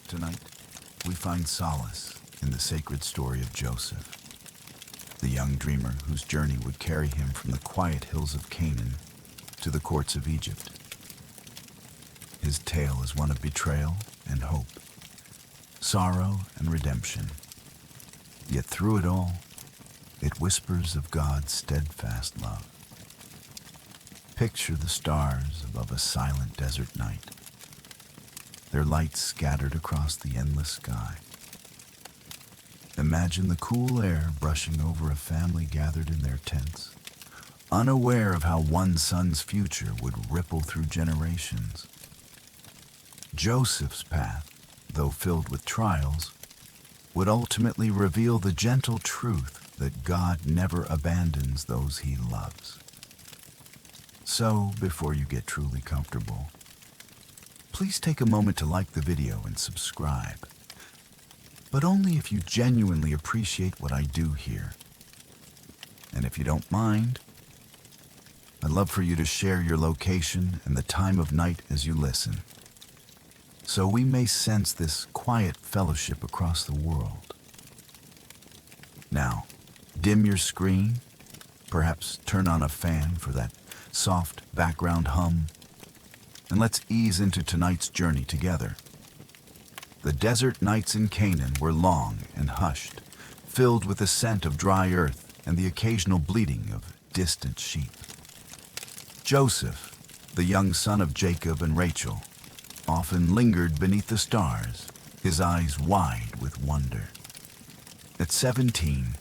Tonight, we find solace in the sacred story of Joseph, the young dreamer whose journey would carry him from the quiet hills of Canaan to the courts of Egypt. His tale is one of betrayal and hope, sorrow and redemption. Yet through it all, it whispers of God's steadfast love. Picture the stars above a silent desert night, their lights scattered across the endless sky. Imagine the cool air brushing over a family gathered in their tents, unaware of how one son's future would ripple through generations. Joseph's path, though filled with trials, would ultimately reveal the gentle truth that God never abandons those he loves. So, before you get truly comfortable, please take a moment to like the video and subscribe. But only if you genuinely appreciate what I do here. And if you don't mind, I'd love for you to share your location and the time of night as you listen, so we may sense this quiet fellowship across the world. Now, dim your screen, perhaps turn on a fan for that soft background hum, and let's ease into tonight's journey together. The desert nights in Canaan were long and hushed, filled with the scent of dry earth and the occasional bleating of distant sheep. Joseph, the young son of Jacob and Rachel, often lingered beneath the stars, his eyes wide with wonder. At 17,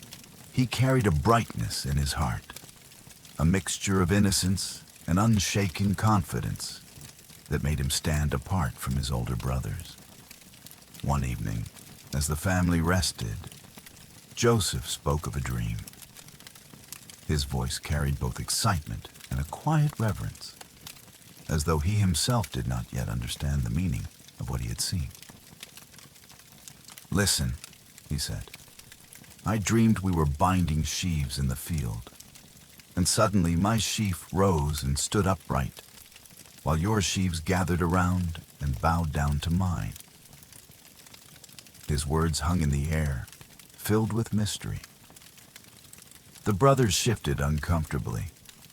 he carried a brightness in his heart, a mixture of innocence and unshaken confidence that made him stand apart from his older brothers. One evening, as the family rested, Joseph spoke of a dream. His voice carried both excitement and a quiet reverence, as though he himself did not yet understand the meaning of what he had seen. "Listen," he said, "I dreamed we were binding sheaves in the field, and suddenly my sheaf rose and stood upright, while your sheaves gathered around and bowed down to mine." His words hung in the air, filled with mystery. The brothers shifted uncomfortably,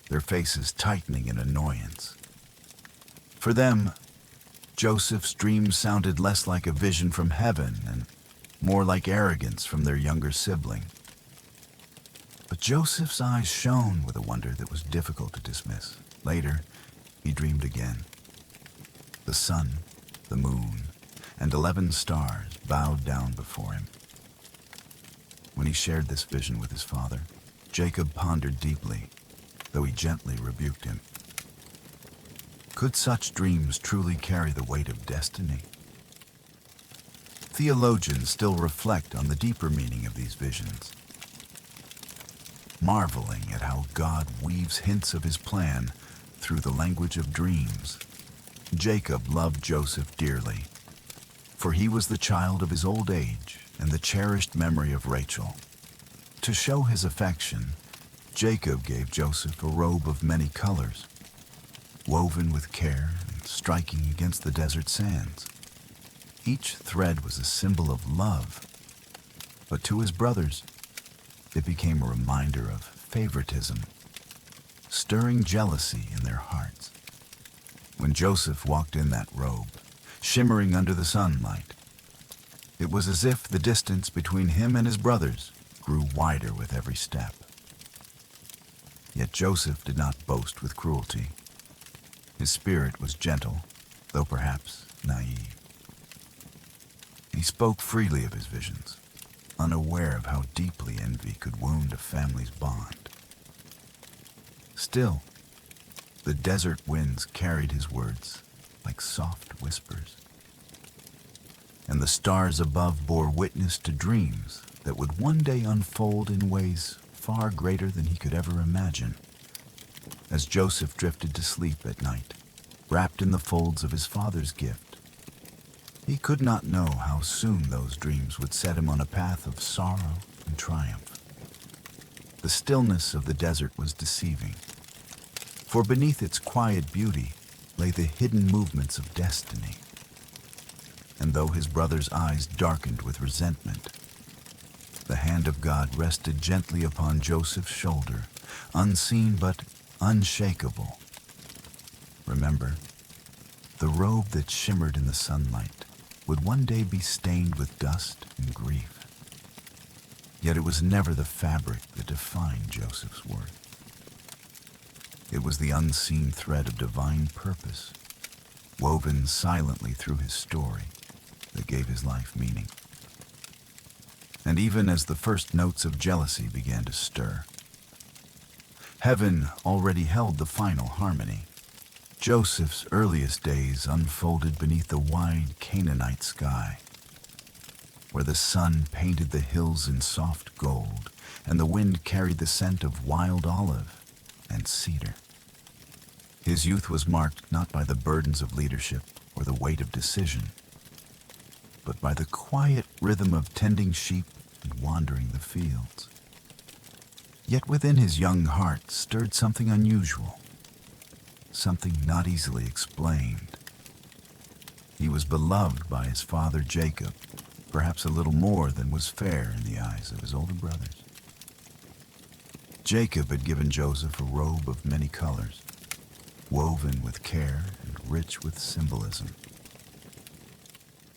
their faces tightening in annoyance. For them, Joseph's dream sounded less like a vision from heaven and more like arrogance from their younger sibling. But Joseph's eyes shone with a wonder that was difficult to dismiss. Later, he dreamed again. The sun, the moon, and 11 stars bowed down before him. When he shared this vision with his father, Jacob pondered deeply, though he gently rebuked him. Could such dreams truly carry the weight of destiny? Theologians still reflect on the deeper meaning of these visions, marveling at how God weaves hints of his plan through the language of dreams. Jacob loved Joseph dearly, for he was the child of his old age and the cherished memory of Rachel. To show his affection, Jacob gave Joseph a robe of many colors, woven with care and striking against the desert sands. Each thread was a symbol of love, but to his brothers, it became a reminder of favoritism, stirring jealousy in their hearts. When Joseph walked in that robe, shimmering under the sunlight, it was as if the distance between him and his brothers grew wider with every step. Yet Joseph did not boast with cruelty. His spirit was gentle, though perhaps naive. He spoke freely of his visions, unaware of how deeply envy could wound a family's bond. Still, the desert winds carried his words like soft whispers, and the stars above bore witness to dreams that would one day unfold in ways far greater than he could ever imagine. As Joseph drifted to sleep at night, wrapped in the folds of his father's gift, he could not know how soon those dreams would set him on a path of sorrow and triumph. The stillness of the desert was deceiving, for beneath its quiet beauty lay the hidden movements of destiny. and though his brother's eyes darkened with resentment, the hand of God rested gently upon Joseph's shoulder, unseen but unshakable. Remember, the robe that shimmered in the sunlight would one day be stained with dust and grief. Yet it was never the fabric that defined Joseph's worth. It was the unseen thread of divine purpose, woven silently through his story, that gave his life meaning. And even as the first notes of jealousy began to stir, heaven already held the final harmony. Joseph's earliest days unfolded beneath the wide Canaanite sky, where the sun painted the hills in soft gold, and the wind carried the scent of wild olive and cedar. His youth was marked not by the burdens of leadership or the weight of decision, but by the quiet rhythm of tending sheep and wandering the fields. Yet within his young heart stirred something unusual, something not easily explained. He was beloved by his father Jacob, perhaps a little more than was fair in the eyes of his older brothers. Jacob had given Joseph a robe of many colors, woven with care and rich with symbolism.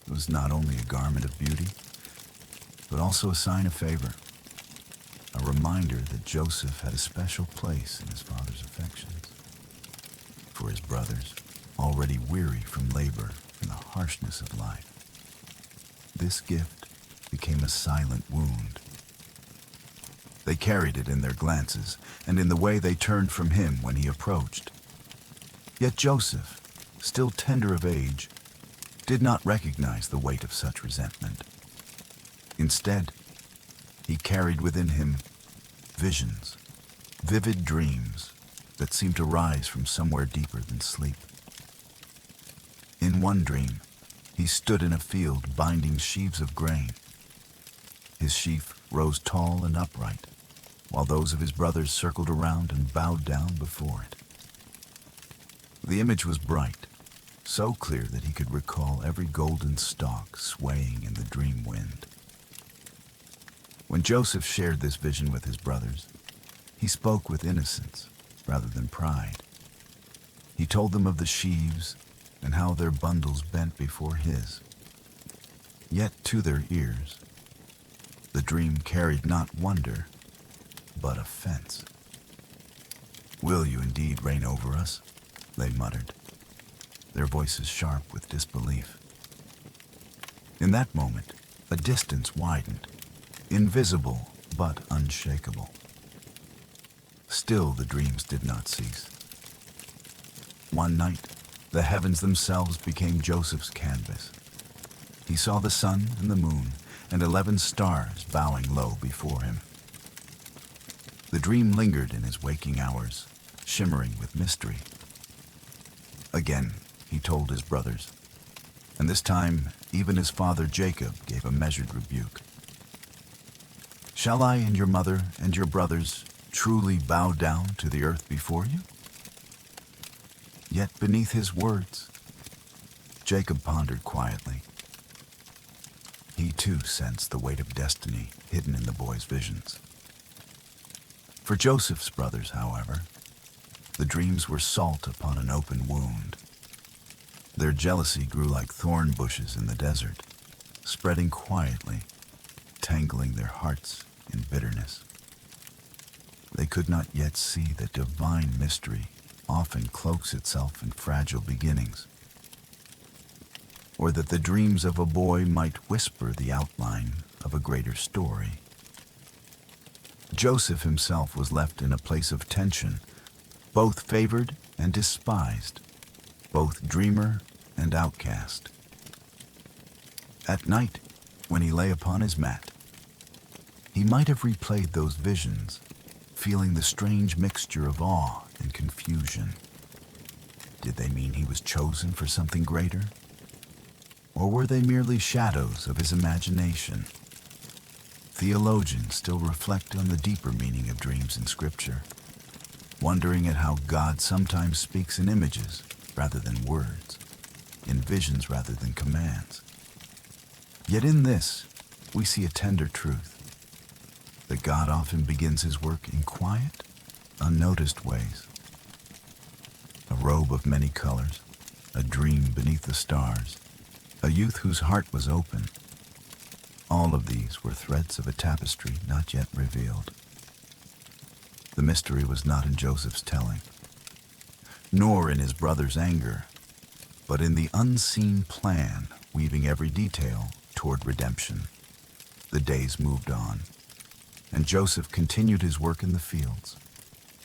It was not only a garment of beauty, but also a sign of favor, a reminder that Joseph had a special place in his father's affections. For his brothers, already weary from labor and the harshness of life, this gift became a silent wound. They carried it in their glances and in the way they turned from him when he approached. Yet Joseph, still tender of age, did not recognize the weight of such resentment. Instead, he carried within him visions, vivid dreams that seemed to rise from somewhere deeper than sleep. In one dream, he stood in a field binding sheaves of grain. His sheaf rose tall and upright, while those of his brothers circled around and bowed down before it. The image was bright, so clear that he could recall every golden stalk swaying in the dream wind. When Joseph shared this vision with his brothers, he spoke with innocence rather than pride. He told them of the sheaves and how their bundles bent before his. Yet to their ears, the dream carried not wonder, but offense. "Will you indeed reign over us?" they muttered, their voices sharp with disbelief. In that moment, a distance widened, invisible but unshakable. Still the dreams did not cease. One night, the heavens themselves became Joseph's canvas. He saw the sun and the moon and 11 stars bowing low before him. The dream lingered in his waking hours, shimmering with mystery. Again, he told his brothers, and this time even his father Jacob gave a measured rebuke. "Shall I and your mother and your brothers truly bow down to the earth before you?" Yet beneath his words, Jacob pondered quietly. He too sensed the weight of destiny hidden in the boy's visions. For Joseph's brothers, however, the dreams were salt upon an open wound. Their jealousy grew like thorn bushes in the desert, spreading quietly, tangling their hearts in bitterness. They could not yet see that divine mystery often cloaks itself in fragile beginnings, or that the dreams of a boy might whisper the outline of a greater story. Joseph himself was left in a place of tension, both favored and despised, both dreamer and outcast. At night, when he lay upon his mat, he might have replayed those visions, feeling the strange mixture of awe and confusion. Did they mean he was chosen for something greater? Or were they merely shadows of his imagination? Theologians still reflect on the deeper meaning of dreams in Scripture, wondering at how God sometimes speaks in images rather than words, in visions rather than commands. Yet in this, we see a tender truth, that God often begins his work in quiet, unnoticed ways. A robe of many colors, a dream beneath the stars, a youth whose heart was open. All of these were threads of a tapestry not yet revealed. The mystery was not in Joseph's telling, nor in his brother's anger, but in the unseen plan weaving every detail toward redemption. The days moved on, and Joseph continued his work in the fields,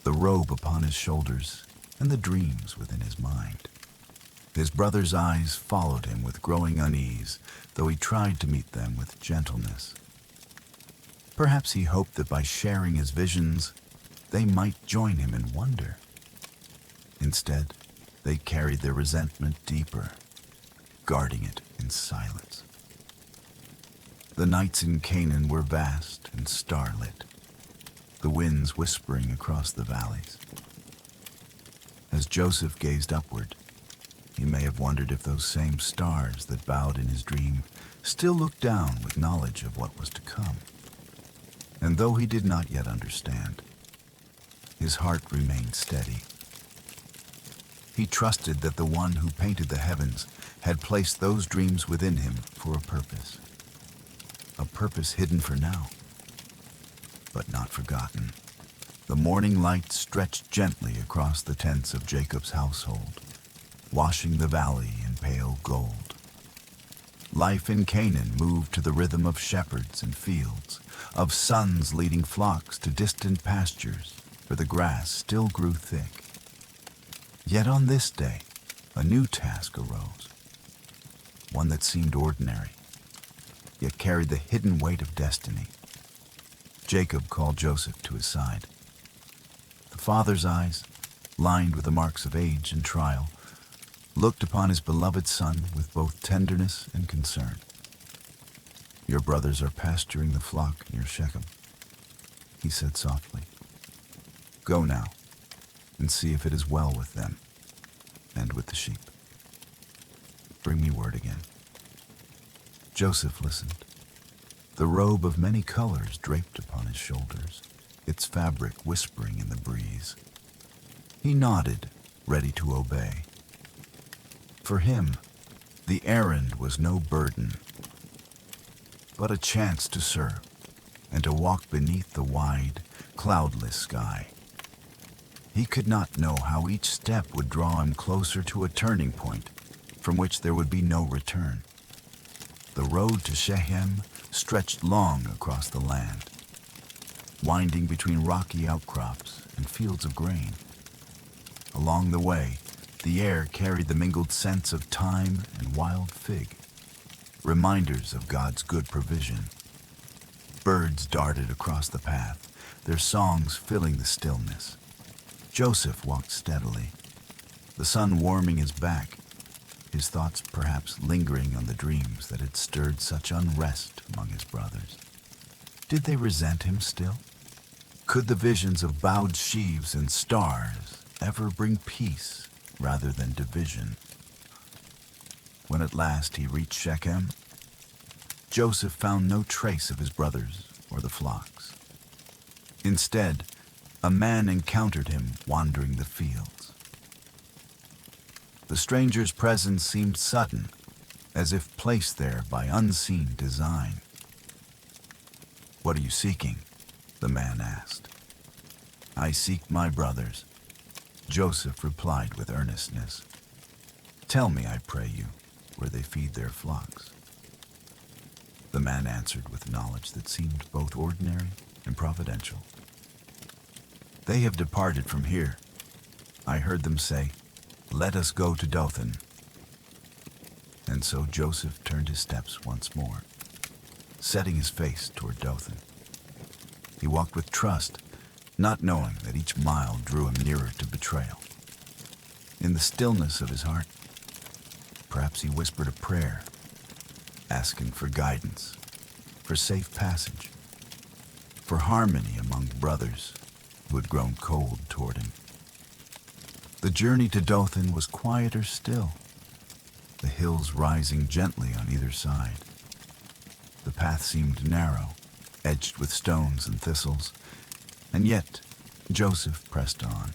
the robe upon his shoulders and the dreams within his mind. His brother's eyes followed him with growing unease, though he tried to meet them with gentleness. Perhaps he hoped that by sharing his visions, they might join him in wonder. Instead, they carried their resentment deeper, guarding it in silence. The nights in Canaan were vast and starlit, the winds whispering across the valleys. As Joseph gazed upward, he may have wondered if those same stars that bowed in his dream still looked down with knowledge of what was to come. And though he did not yet understand, his heart remained steady. He trusted that the one who painted the heavens had placed those dreams within him for a purpose hidden for now, but not forgotten. The morning light stretched gently across the tents of Jacob's household, washing the valley in pale gold. Life in Canaan moved to the rhythm of shepherds and fields, of sons leading flocks to distant pastures where the grass still grew thick. Yet on this day, a new task arose, one that seemed ordinary, yet carried the hidden weight of destiny. Jacob called Joseph to his side. The father's eyes, lined with the marks of age and trial, looked upon his beloved son with both tenderness and concern. "Your brothers are pasturing the flock near Shechem," he said softly. "Go now and see if it is well with them and with the sheep. Bring me word again." Joseph listened, the robe of many colors draped upon his shoulders, its fabric whispering in the breeze. He nodded, ready to obey. For him, the errand was no burden, but a chance to serve and to walk beneath the wide, cloudless sky. He could not know how each step would draw him closer to a turning point from which there would be no return. The road to Shechem stretched long across the land, winding between rocky outcrops and fields of grain. Along the way, the air carried the mingled scents of thyme and wild fig, reminders of God's good provision. Birds darted across the path, their songs filling the stillness. Joseph walked steadily, the sun warming his back, his thoughts perhaps lingering on the dreams that had stirred such unrest among his brothers. Did they resent him still? Could the visions of bowed sheaves and stars ever bring peace rather than division? When at last he reached Shechem, Joseph found no trace of his brothers or the flocks. Instead, a man encountered him wandering the fields. The stranger's presence seemed sudden, as if placed there by unseen design. "What are you seeking?" the man asked. "I seek my brothers," Joseph replied with earnestness. "Tell me, I pray you, where they feed their flocks." The man answered with knowledge that seemed both ordinary and providential. "They have departed from here. I heard them say, 'Let us go to Dothan.'" And so Joseph turned his steps once more, setting his face toward Dothan. He walked with trust, not knowing that each mile drew him nearer to betrayal. In the stillness of his heart, perhaps he whispered a prayer, asking for guidance, for safe passage, for harmony among brothers who had grown cold toward him. The journey to Dothan was quieter still, the hills rising gently on either side. The path seemed narrow, edged with stones and thistles, and yet Joseph pressed on.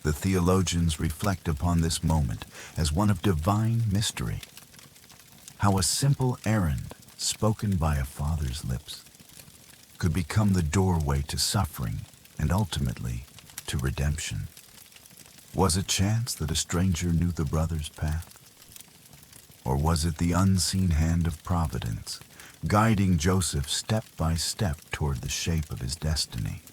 The theologians reflect upon this moment as one of divine mystery. How a simple errand, spoken by a father's lips, could become the doorway to suffering and ultimately to redemption. Was it chance that a stranger knew the brother's path? Or was it the unseen hand of providence, guiding Joseph step by step toward the shape of his destiny?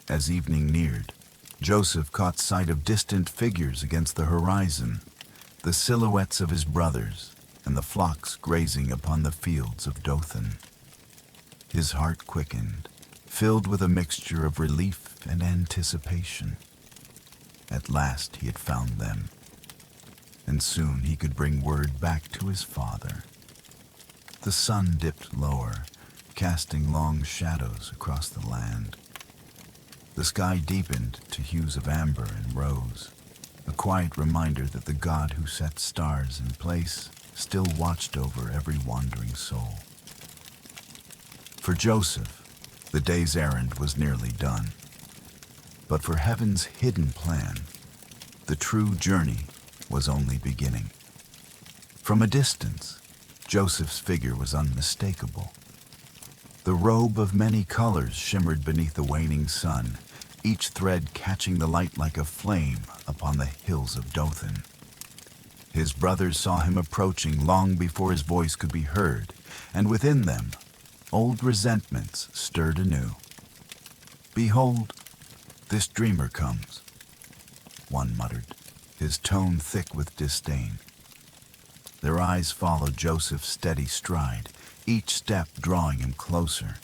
As evening neared, Joseph caught sight of distant figures against the horizon, the silhouettes of his brothers and the flocks grazing upon the fields of Dothan. His heart quickened, filled with a mixture of relief and anticipation. At last he had found them, and soon he could bring word back to his father. The sun dipped lower, casting long shadows across the land. The sky deepened to hues of amber and rose, a quiet reminder that the God who set stars in place still watched over every wandering soul. For Joseph, the day's errand was nearly done. But for heaven's hidden plan, the true journey was only beginning. From a distance, Joseph's figure was unmistakable. The robe of many colors shimmered beneath the waning sun, each thread catching the light like a flame upon the hills of Dothan. His brothers saw him approaching long before his voice could be heard, and within them, old resentments stirred anew. "Behold, this dreamer comes," one muttered, his tone thick with disdain. Their eyes followed Joseph's steady stride, each step drawing him closer.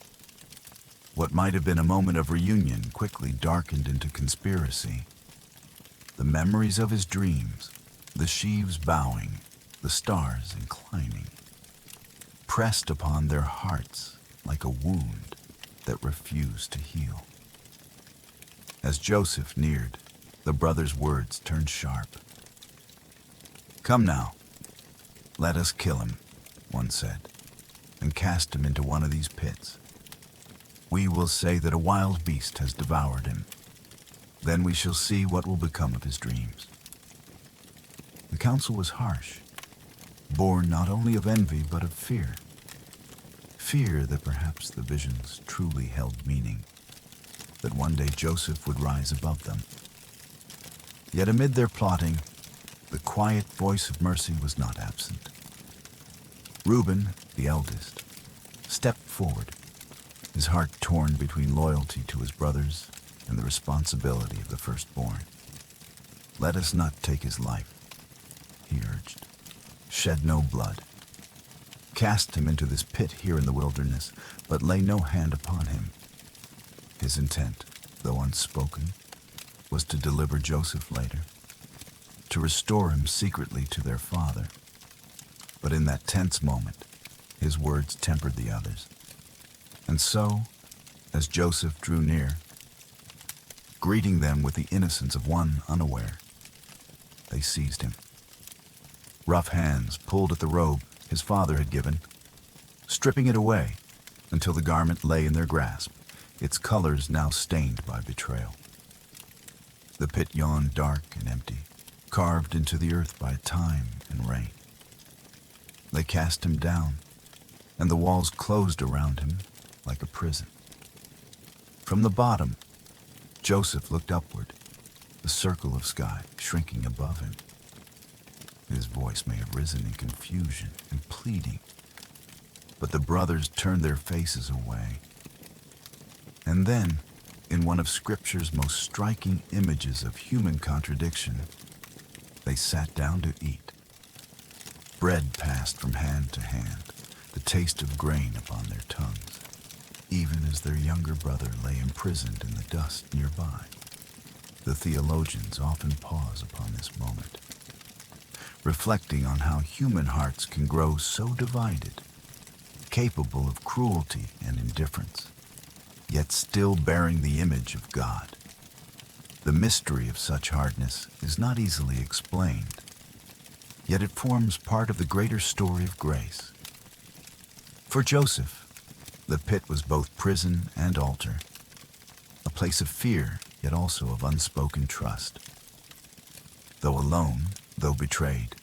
What might have been a moment of reunion quickly darkened into conspiracy. The memories of his dreams, the sheaves bowing, the stars inclining, pressed upon their hearts like a wound that refused to heal. As Joseph neared, the brothers' words turned sharp. "Come now, let us kill him," one said, "and cast him into one of these pits. We will say that a wild beast has devoured him. Then we shall see what will become of his dreams." The counsel was harsh, born not only of envy but of fear. Fear that perhaps the visions truly held meaning, that one day Joseph would rise above them. Yet amid their plotting, the quiet voice of mercy was not absent. Reuben, the eldest, stepped forward, his heart torn between loyalty to his brothers and the responsibility of the firstborn. "Let us not take his life," he urged. "Shed no blood. Cast him into this pit here in the wilderness, but lay no hand upon him." His intent, though unspoken, was to deliver Joseph later, to restore him secretly to their father. But in that tense moment, his words tempered the others. And so, as Joseph drew near, greeting them with the innocence of one unaware, they seized him. Rough hands pulled at the robe his father had given, stripping it away until the garment lay in their grasp, its colors now stained by betrayal. The pit yawned dark and empty, carved into the earth by time and rain. They cast him down, and the walls closed around him like a prison. From the bottom, Joseph looked upward, the circle of sky shrinking above him. His voice may have risen in confusion and pleading, but the brothers turned their faces away. And then, in one of Scripture's most striking images of human contradiction, they sat down to eat. Bread passed from hand to hand, the taste of grain upon their tongues, even as their younger brother lay imprisoned in the dust nearby. The theologians often pause upon this moment, reflecting on how human hearts can grow so divided, capable of cruelty and indifference, yet still bearing the image of God. The mystery of such hardness is not easily explained, yet it forms part of the greater story of grace, For Joseph, the pit was both prison and altar, a place of fear, yet also of unspoken trust. Though alone, though betrayed,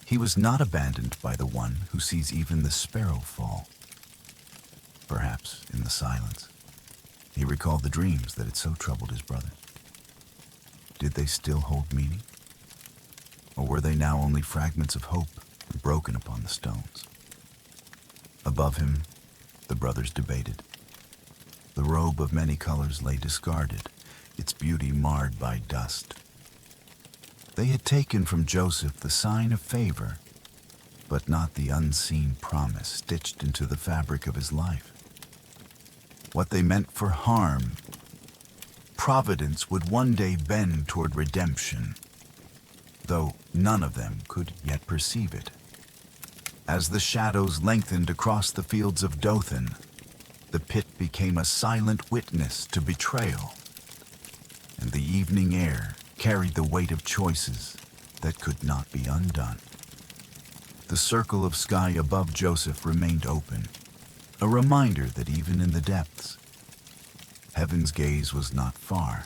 he was not abandoned by the one who sees even the sparrow fall. Perhaps, in the silence, he recalled the dreams that had so troubled his brother. Did they still hold meaning? Or were they now only fragments of hope broken upon the stones? Above him, the brothers debated. The robe of many colors lay discarded, its beauty marred by dust. They had taken from Joseph the sign of favor, but not the unseen promise stitched into the fabric of his life. What they meant for harm, Providence would one day bend toward redemption, though none of them could yet perceive it. As the shadows lengthened across the fields of Dothan, the pit became a silent witness to betrayal, and the evening air carried the weight of choices that could not be undone. The circle of sky above Joseph remained open, a reminder that even in the depths, heaven's gaze was not far.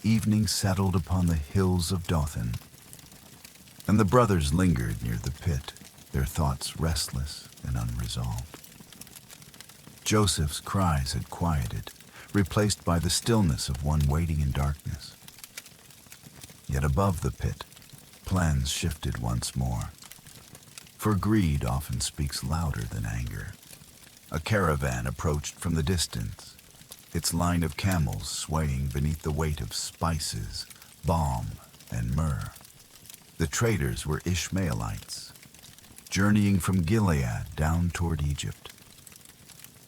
Evening settled upon the hills of Dothan, and the brothers lingered near the pit, their thoughts restless and unresolved. Joseph's cries had quieted, replaced by the stillness of one waiting in darkness. Yet above the pit, plans shifted once more. For greed often speaks louder than anger. A caravan approached from the distance, its line of camels swaying beneath the weight of spices, balm, and myrrh. The traders were Ishmaelites, journeying from Gilead down toward Egypt.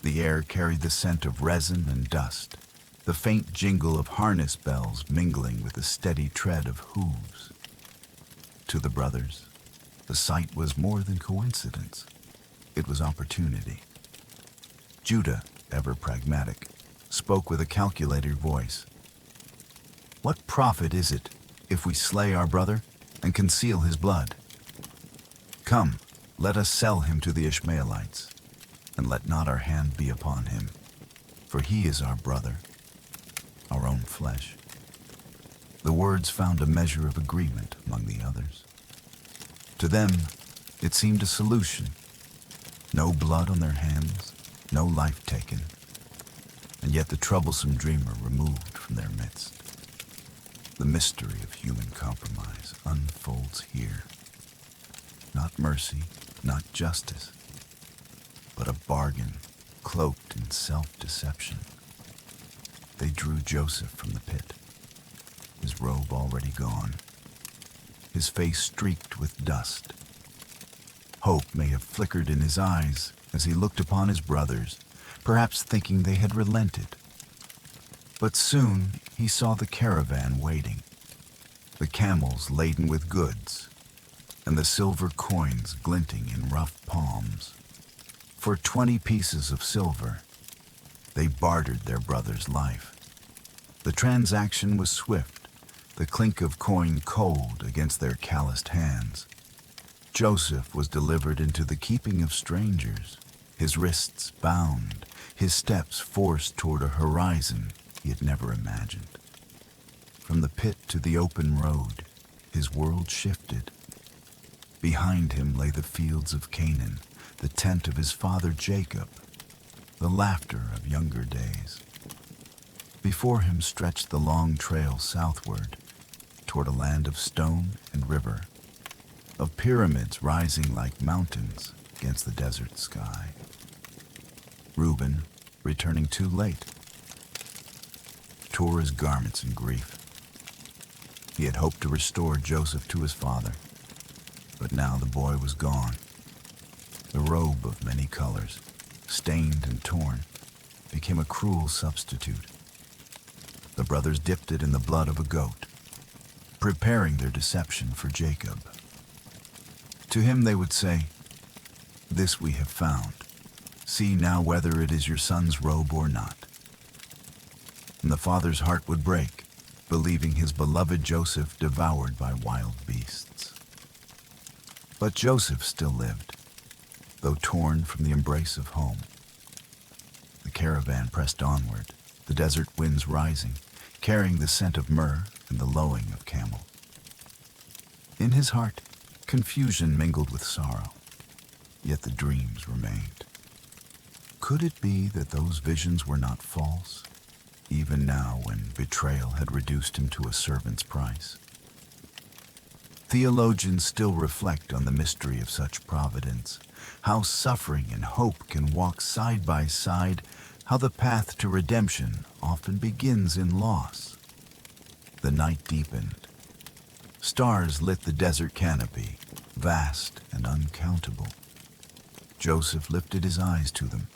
The air carried the scent of resin and dust, the faint jingle of harness bells mingling with the steady tread of hooves. To the brothers, the sight was more than coincidence. It was opportunity. Judah, ever pragmatic, spoke with a calculated voice. "What profit is it if we slay our brother and conceal his blood? Come, let us sell him to the Ishmaelites, and let not our hand be upon him, for he is our brother, our own flesh." The words found a measure of agreement among the others. To them, it seemed a solution. No blood on their hands, no life taken, and yet the troublesome dreamer removed from their midst. The mystery of human compromise unfolds here. Not mercy, not justice, but a bargain cloaked in self-deception. They drew Joseph from the pit, his robe already gone, his face streaked with dust. Hope may have flickered in his eyes as he looked upon his brothers, perhaps thinking they had relented. But soon he saw the caravan waiting, the camels laden with goods, and the silver coins glinting in rough palms. For 20 pieces of silver, they bartered their brother's life. The transaction was swift, the clink of coin cold against their calloused hands. Joseph was delivered into the keeping of strangers, his wrists bound, his steps forced toward a horizon he had never imagined. From the pit to the open road, his world shifted. Behind him lay the fields of Canaan, the tent of his father Jacob, the laughter of younger days. Before him stretched the long trail southward, toward a land of stone and river, of pyramids rising like mountains against the desert sky. Reuben, returning too late, tore his garments in grief. He had hoped to restore Joseph to his father, but now the boy was gone. The robe of many colors, stained and torn, became a cruel substitute. The brothers dipped it in the blood of a goat, preparing their deception for Jacob. To him they would say, "This we have found. See now whether it is your son's robe or not." And the father's heart would break, believing his beloved Joseph devoured by wild beasts. But Joseph still lived. though torn from the embrace of home. The caravan pressed onward, the desert winds rising, carrying the scent of myrrh and the lowing of camel. In his heart, confusion mingled with sorrow, yet the dreams remained. Could it be that those visions were not false, even now when betrayal had reduced him to a servant's price? Theologians still reflect on the mystery of such providence, how suffering and hope can walk side by side, how the path to redemption often begins in loss. The night deepened. Stars lit the desert canopy, vast and uncountable. Joseph lifted his eyes to them,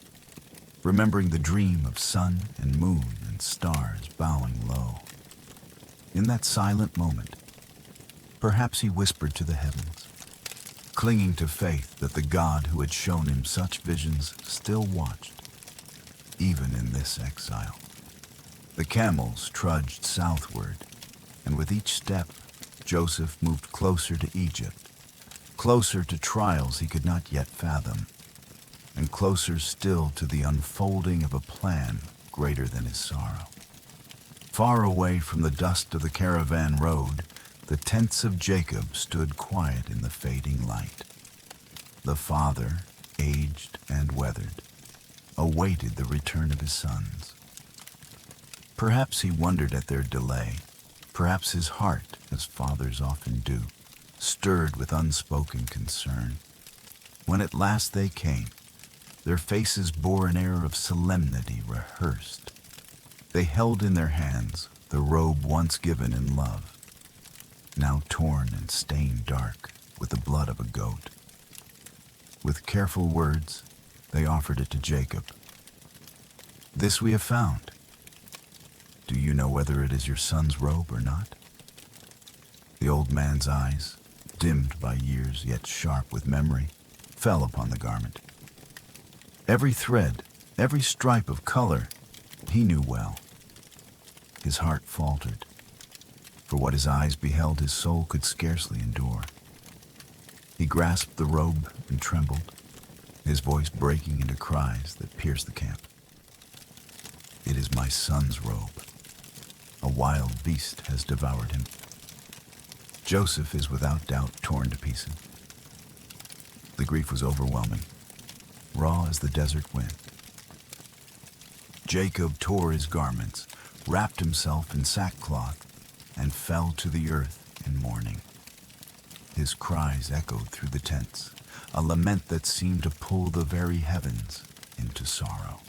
remembering the dream of sun and moon and stars bowing low. In that silent moment, perhaps he whispered to the heavens, clinging to faith that the God who had shown him such visions still watched, even in this exile. The camels trudged southward, and with each step, Joseph moved closer to Egypt, closer to trials he could not yet fathom, and closer still to the unfolding of a plan greater than his sorrow. Far away from the dust of the caravan road, the tents of Jacob stood quiet in the fading light. The father, aged and weathered, awaited the return of his sons. Perhaps he wondered at their delay. Perhaps his heart, as fathers often do, stirred with unspoken concern. When at last they came, their faces bore an air of solemnity rehearsed. They held in their hands the robe once given in love, now torn and stained dark with the blood of a goat. With careful words, they offered it to Jacob. "This we have found. Do you know whether it is your son's robe or not?" The old man's eyes, dimmed by years yet sharp with memory, fell upon the garment. Every thread, every stripe of color, he knew well. His heart faltered, for what his eyes beheld his soul could scarcely endure. He grasped the robe and trembled, his voice breaking into cries that pierced the camp. "It is my son's robe. A wild beast has devoured him. Joseph is without doubt torn to pieces." The grief was overwhelming, raw as the desert wind. Jacob tore his garments, wrapped himself in sackcloth, and fell to the earth in mourning. His cries echoed through the tents, a lament that seemed to pull the very heavens into sorrow.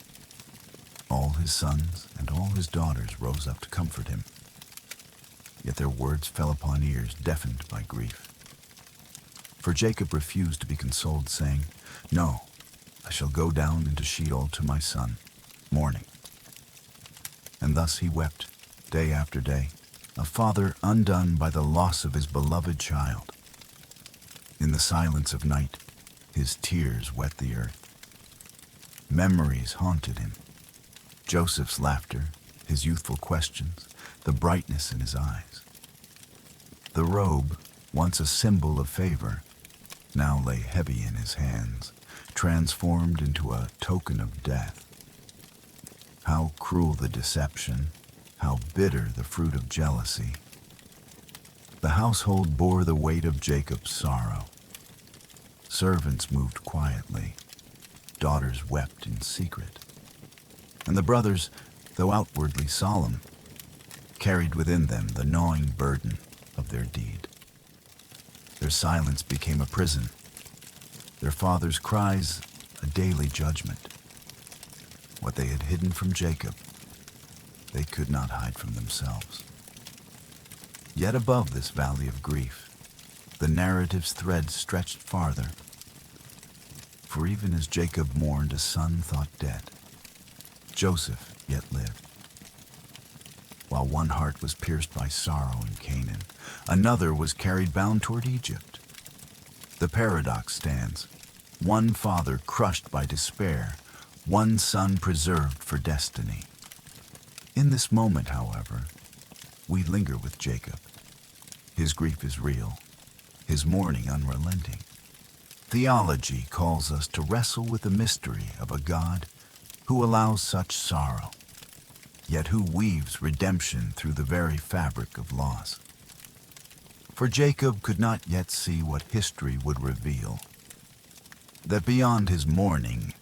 All his sons and all his daughters rose up to comfort him, yet their words fell upon ears deafened by grief. For Jacob refused to be consoled, saying, "No, I shall go down into Sheol to my son, mourning." And thus he wept, day after day, a father undone by the loss of his beloved child. In the silence of night, his tears wet the earth. Memories haunted him. Joseph's laughter, his youthful questions, the brightness in his eyes. The robe, once a symbol of favor, now lay heavy in his hands, transformed into a token of death. How cruel the deception, how bitter the fruit of jealousy. The household bore the weight of Jacob's sorrow. Servants moved quietly, daughters wept in secret, and the brothers, though outwardly solemn, carried within them the gnawing burden of their deed. Their silence became a prison, their father's cries a daily judgment. What they had hidden from Jacob, they could not hide from themselves. Yet above this valley of grief, the narrative's thread stretched farther. For even as Jacob mourned a son thought dead, Joseph yet lived. While one heart was pierced by sorrow in Canaan, another was carried bound toward Egypt. The paradox stands: one father crushed by despair, one son preserved for destiny. In this moment, however, we linger with Jacob. His grief is real, his mourning unrelenting. Theology calls us to wrestle with the mystery of a God who allows such sorrow, yet who weaves redemption through the very fabric of loss. For Jacob could not yet see what history would reveal, that beyond his mourning,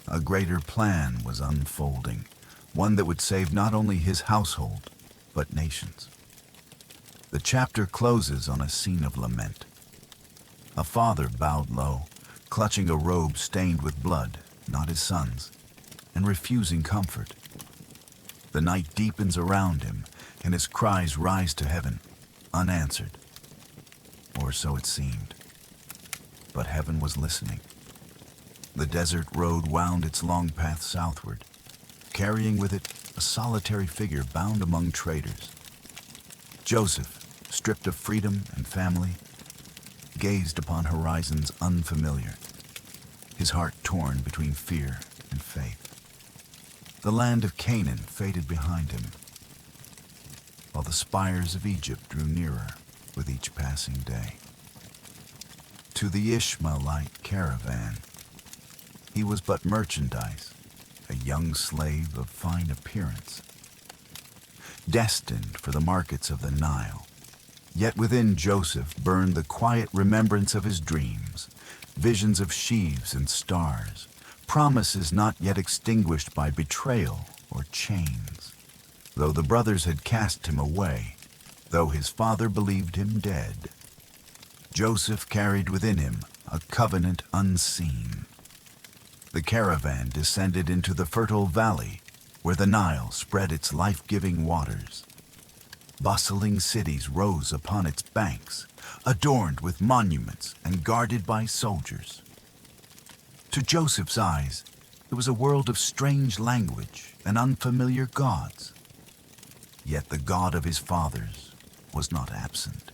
a greater plan was unfolding, one that would save not only his household, but nations. The chapter closes on a scene of lament. A father bowed low, clutching a robe stained with blood, not his son's, and refusing comfort. The night deepens around him, and his cries rise to heaven, unanswered. Or so it seemed. But heaven was listening. The desert road wound its long path southward, carrying with it a solitary figure bound among traitors. Joseph, stripped of freedom and family, gazed upon horizons unfamiliar, his heart torn between fear and faith. The land of Canaan faded behind him, while the spires of Egypt drew nearer with each passing day. To the Ishmaelite caravan, he was but merchandise, a young slave of fine appearance, destined for the markets of the Nile. Yet within Joseph burned the quiet remembrance of his dreams, visions of sheaves and stars, promises not yet extinguished by betrayal or chains. Though the brothers had cast him away, though his father believed him dead, Joseph carried within him a covenant unseen. The caravan descended into the fertile valley where the Nile spread its life-giving waters. Bustling cities rose upon its banks, adorned with monuments and guarded by soldiers. To Joseph's eyes, it was a world of strange language and unfamiliar gods. Yet the God of his fathers was not absent.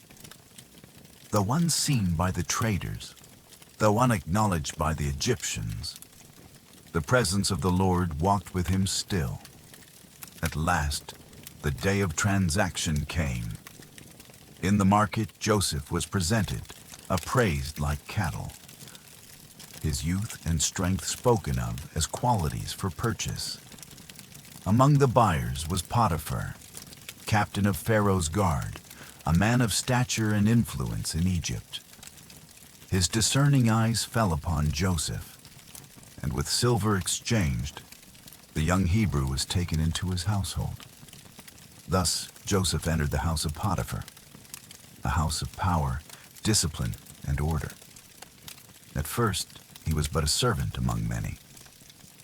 Though unseen by the traders, though unacknowledged by the Egyptians, the presence of the Lord walked with him still. At last, the day of transaction came. In the market, Joseph was presented, appraised like cattle, his youth and strength spoken of as qualities for purchase. Among the buyers was Potiphar, captain of Pharaoh's guard, a man of stature and influence in Egypt. His discerning eyes fell upon Joseph, and with silver exchanged, the young Hebrew was taken into his household. Thus Joseph entered the house of Potiphar, a house of power, discipline, and order. At first, he was but a servant among many,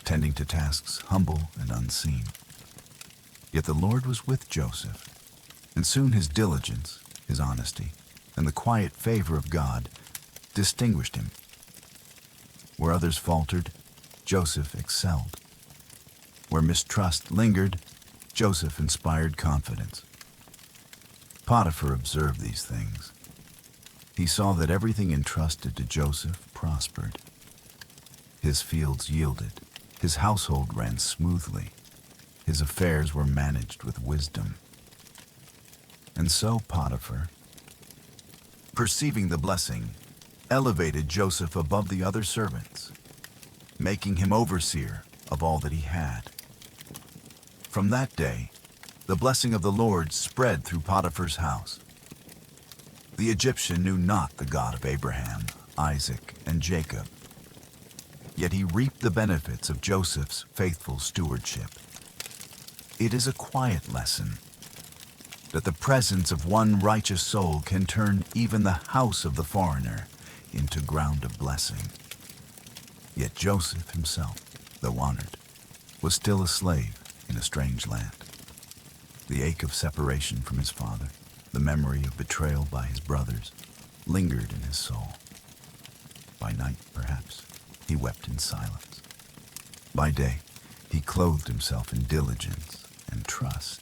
tending to tasks humble and unseen. Yet the Lord was with Joseph, and soon his diligence, his honesty, and the quiet favor of God distinguished him. Where others faltered, Joseph excelled. Where mistrust lingered, Joseph inspired confidence. Potiphar observed these things. He saw that everything entrusted to Joseph prospered. His fields yielded, his household ran smoothly, his affairs were managed with wisdom. And so Potiphar, perceiving the blessing, elevated Joseph above the other servants, making him overseer of all that he had. From that day, the blessing of the Lord spread through Potiphar's house. The Egyptian knew not the God of Abraham, Isaac, and Jacob. Yet he reaped the benefits of Joseph's faithful stewardship. It is a quiet lesson that the presence of one righteous soul can turn even the house of the foreigner into ground of blessing. Yet Joseph himself, though honored, was still a slave in a strange land. The ache of separation from his father, the memory of betrayal by his brothers, lingered in his soul. By night, perhaps, he wept in silence. By day, he clothed himself in diligence and trust.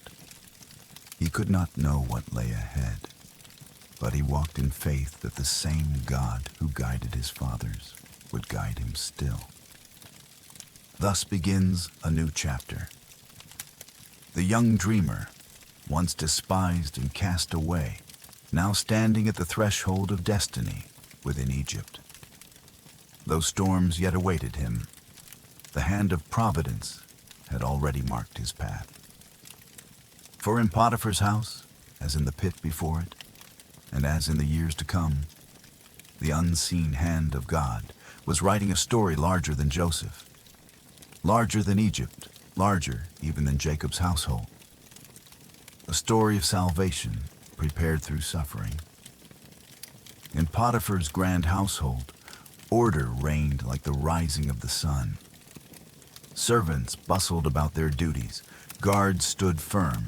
He could not know what lay ahead, but he walked in faith that the same God who guided his fathers would guide him still. Thus begins a new chapter. The young dreamer, once despised and cast away, now standing at the threshold of destiny within Egypt. though storms yet awaited him. The hand of providence had already marked his path. For in Potiphar's house, as in the pit before it, and as in the years to come, the unseen hand of God was writing a story larger than Joseph, larger than Egypt, larger even than Jacob's household. A story of salvation prepared through suffering. In Potiphar's grand household, order reigned like the rising of the sun. Servants bustled about their duties, guards stood firm,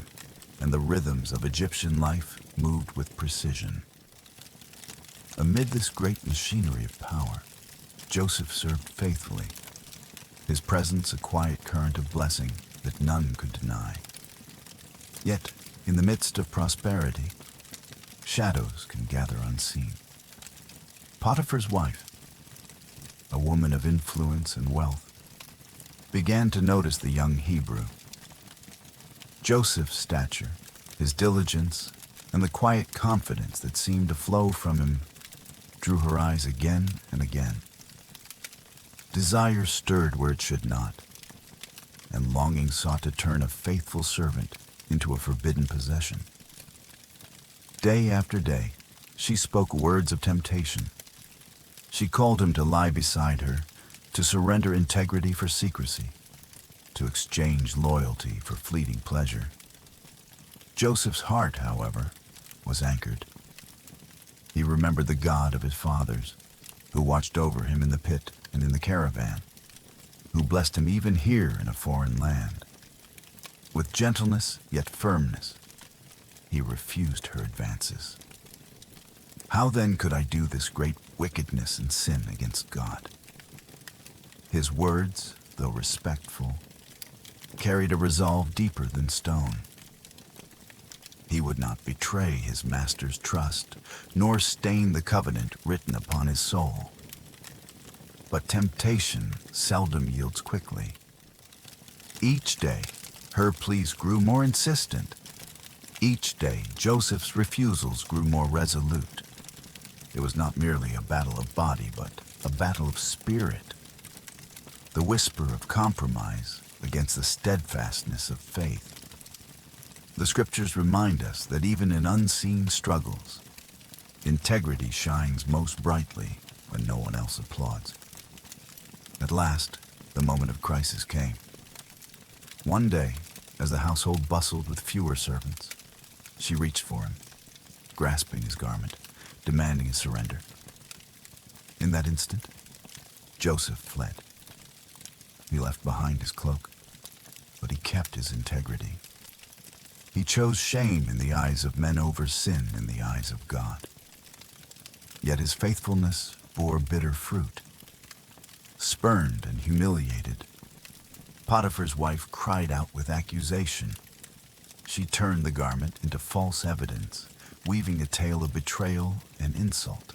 and the rhythms of Egyptian life moved with precision. Amid this great machinery of power, Joseph served faithfully, his presence a quiet current of blessing that none could deny. Yet, in the midst of prosperity, shadows can gather unseen. Potiphar's wife, a woman of influence and wealth, began to notice the young Hebrew. Joseph's stature, his diligence, and the quiet confidence that seemed to flow from him drew her eyes again and again. Desire stirred where it should not, and longing sought to turn a faithful servant into a forbidden possession. Day after day, she spoke words of temptation. She called him to lie beside her, to surrender integrity for secrecy, to exchange loyalty for fleeting pleasure. Joseph's heart, however, was anchored. He remembered the God of his fathers, who watched over him in the pit and in the caravan, who blessed him even here in a foreign land. With gentleness yet firmness, he refused her advances. How then could I do this great wickedness and sin against God? His words, though respectful, carried a resolve deeper than stone. He would not betray his master's trust, nor stain the covenant written upon his soul. But temptation seldom yields quickly. Each day, her pleas grew more insistent. Each day, Joseph's refusals grew more resolute. It was not merely a battle of body, but a battle of spirit. The whisper of compromise against the steadfastness of faith. The scriptures remind us that even in unseen struggles, integrity shines most brightly when no one else applauds. At last, the moment of crisis came. One day, as the household bustled with fewer servants, she reached for him, grasping his garment, demanding his surrender. In that instant, Joseph fled. He left behind his cloak, but he kept his integrity. He chose shame in the eyes of men over sin in the eyes of God. Yet his faithfulness bore bitter fruit. Spurned and humiliated, Potiphar's wife cried out with accusation. She turned the garment into false evidence, weaving a tale of betrayal and insult.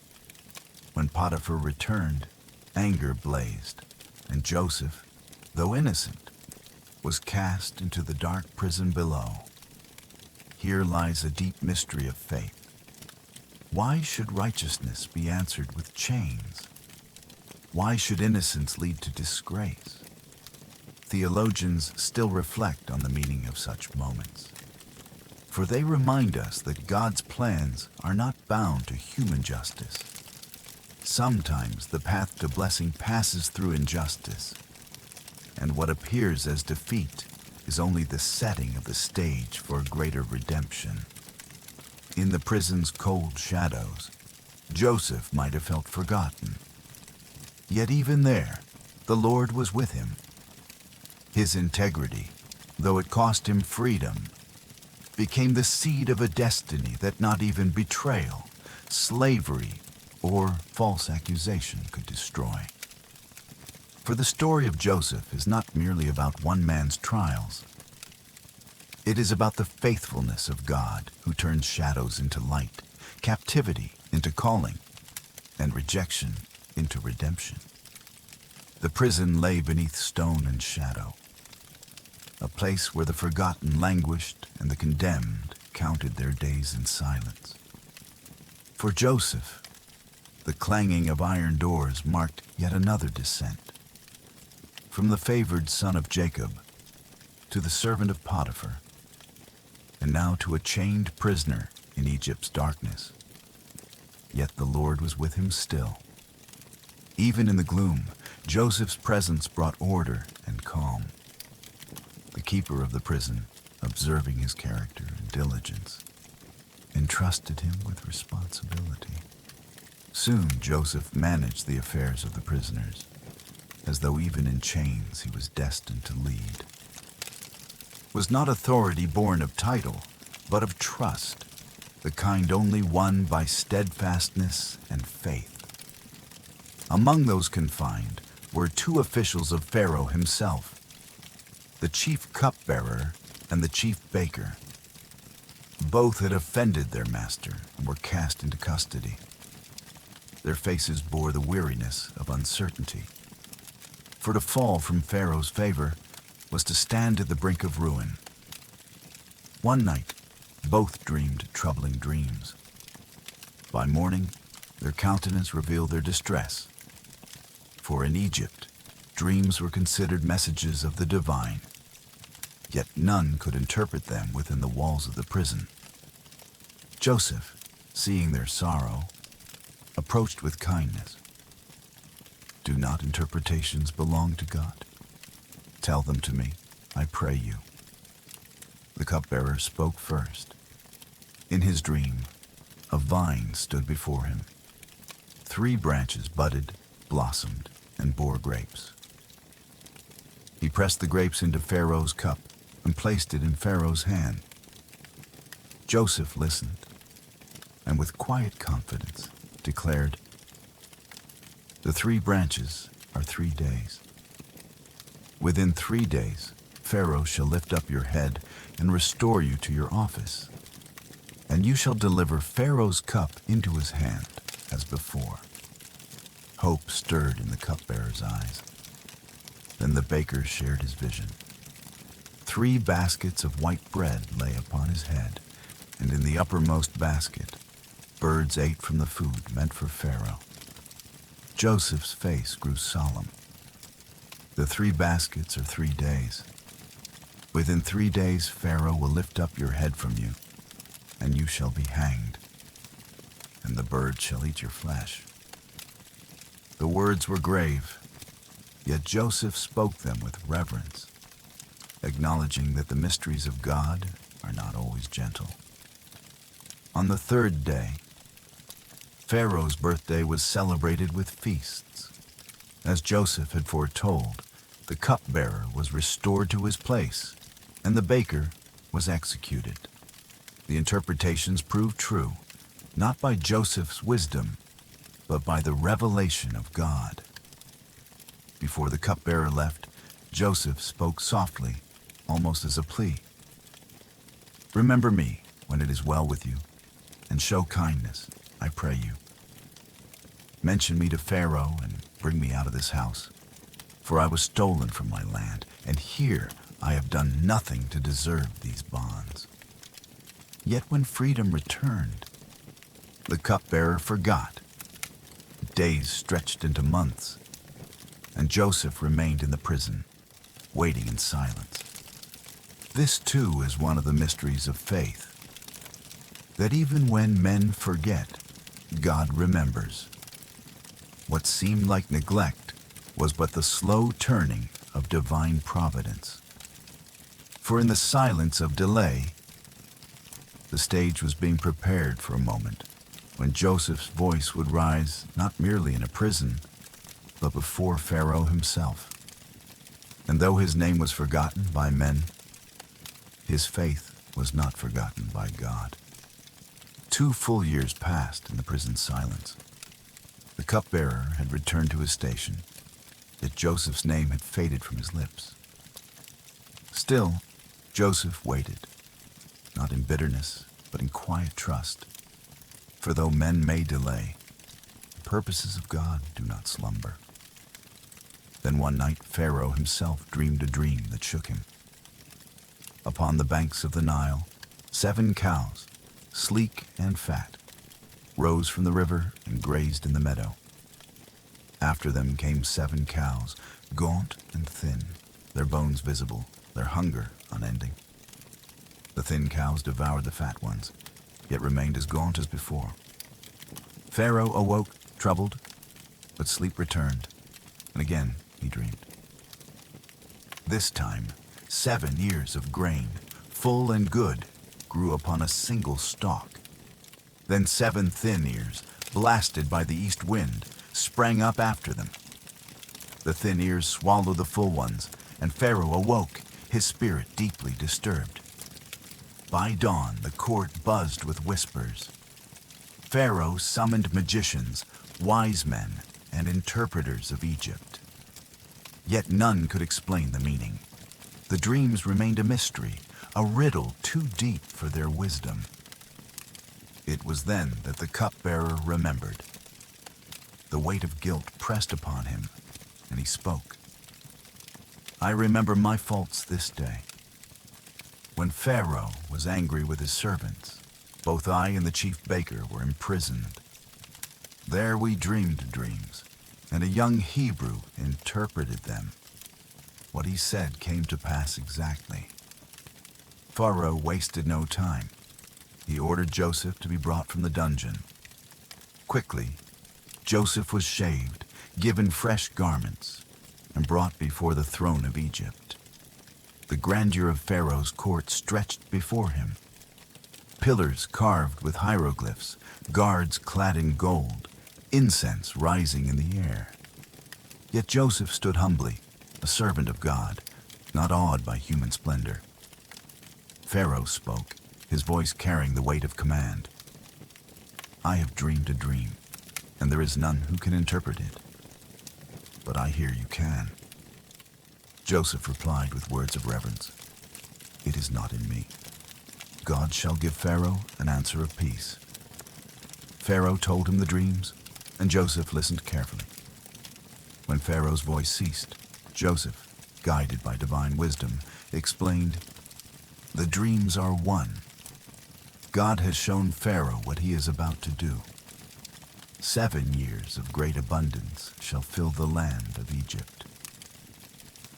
When Potiphar returned, anger blazed, and Joseph, though innocent, was cast into the dark prison below. Here lies a deep mystery of faith. Why should righteousness be answered with chains? Why should innocence lead to disgrace? Theologians still reflect on the meaning of such moments, for they remind us that God's plans are not bound to human justice. Sometimes the path to blessing passes through injustice, and what appears as defeat is only the setting of the stage for a greater redemption. In the prison's cold shadows, Joseph might have felt forgotten. Yet even there, the Lord was with him. His integrity, though it cost him freedom, became the seed of a destiny that not even betrayal, slavery, or false accusation could destroy. For the story of Joseph is not merely about one man's trials. It is about the faithfulness of God who turns shadows into light, captivity into calling, and rejection into redemption. The prison lay beneath stone and shadow, a place where the forgotten languished and the condemned counted their days in silence. For Joseph, The clanging of iron doors marked yet another descent. From the favored son of Jacob to the servant of Potiphar, and now to a chained prisoner in Egypt's darkness. Yet the Lord was with him still. Even in the gloom, Joseph's presence brought order and calm. The keeper of the prison, observing his character and diligence, entrusted him with responsibility. Soon Joseph managed the affairs of the prisoners, as though even in chains he was destined to lead. Was not authority born of title, but of trust, the kind only won by steadfastness and faith. Among those confined were 2 officials of Pharaoh himself, the chief cupbearer and the chief baker. Both had offended their master and were cast into custody. Their faces bore the weariness of uncertainty. For to fall from Pharaoh's favor was to stand at the brink of ruin. One night, both dreamed troubling dreams. By morning, their countenance revealed their distress. For in Egypt, dreams were considered messages of the divine, yet none could interpret them within the walls of the prison. Joseph, seeing their sorrow, approached with kindness. Do not interpretations belong to God? Tell them to me, I pray you. The cupbearer spoke first. In his dream, a vine stood before him. 3 branches budded, blossomed, and bore grapes. He pressed the grapes into Pharaoh's cup and placed it in Pharaoh's hand. Joseph listened, and with quiet confidence declared, the 3 branches are 3 days. Within 3 days, Pharaoh shall lift up your head and restore you to your office, and you shall deliver Pharaoh's cup into his hand as before. Hope stirred in the cupbearer's eyes. Then the baker shared his vision. 3 baskets of white bread lay upon his head, and in the uppermost basket, birds ate from the food meant for Pharaoh. Joseph's face grew solemn. The 3 baskets are 3 days. Within 3 days, Pharaoh will lift up your head from you, and you shall be hanged, and the birds shall eat your flesh. The words were grave, yet Joseph spoke them with reverence, acknowledging that the mysteries of God are not always gentle. On the 3rd day, Pharaoh's birthday was celebrated with feasts. As Joseph had foretold, the cupbearer was restored to his place, and the baker was executed. The interpretations proved true, not by Joseph's wisdom, but by the revelation of God. Before the cupbearer left, Joseph spoke softly, almost as a plea. Remember me when it is well with you, and show kindness, I pray you. Mention me to Pharaoh and bring me out of this house, for I was stolen from my land, and here I have done nothing to deserve these bonds. Yet when freedom returned, the cupbearer forgot. Days stretched into months, and Joseph remained in the prison, waiting in silence. This too is one of the mysteries of faith, that even when men forget, God remembers. What seemed like neglect was but the slow turning of divine providence. For in the silence of delay, the stage was being prepared for a moment when Joseph's voice would rise not merely in a prison, but before Pharaoh himself. And though his name was forgotten by men, his faith was not forgotten by God. 2 full years passed in the prison silence. The cupbearer had returned to his station, yet Joseph's name had faded from his lips. Still, Joseph waited, not in bitterness, but in quiet trust. For though men may delay, the purposes of God do not slumber. Then one night Pharaoh himself dreamed a dream that shook him. Upon the banks of the Nile, 7 cows, sleek and fat, rose from the river and grazed in the meadow. After them came 7 cows, gaunt and thin, their bones visible, their hunger unending. The thin cows devoured the fat ones, yet remained as gaunt as before. Pharaoh awoke, troubled, but sleep returned, and again he dreamed. This time, 7 ears of grain, full and good, grew upon a single stalk. Then 7 thin ears, blasted by the east wind, sprang up after them. The thin ears swallowed the full ones, and Pharaoh awoke, his spirit deeply disturbed. By dawn, the court buzzed with whispers. Pharaoh summoned magicians, wise men, and interpreters of Egypt. Yet none could explain the meaning. The dreams remained a mystery, a riddle too deep for their wisdom. It was then that the cupbearer remembered. The weight of guilt pressed upon him, and he spoke. I remember my faults this day. When Pharaoh was angry with his servants, both I and the chief baker were imprisoned. There we dreamed dreams, and a young Hebrew interpreted them. What he said came to pass exactly. Pharaoh wasted no time. He ordered Joseph to be brought from the dungeon. Quickly, Joseph was shaved, given fresh garments, and brought before the throne of Egypt. The grandeur of Pharaoh's court stretched before him. Pillars carved with hieroglyphs, guards clad in gold, incense rising in the air. Yet Joseph stood humbly, a servant of God, not awed by human splendor. Pharaoh spoke, his voice carrying the weight of command. I have dreamed a dream, and there is none who can interpret it. But I hear you can. Joseph replied with words of reverence. It is not in me. God shall give Pharaoh an answer of peace. Pharaoh told him the dreams, and Joseph listened carefully. When Pharaoh's voice ceased, Joseph, guided by divine wisdom, explained, the dreams are one. God has shown Pharaoh what he is about to do. 7 years of great abundance shall fill the land of Egypt.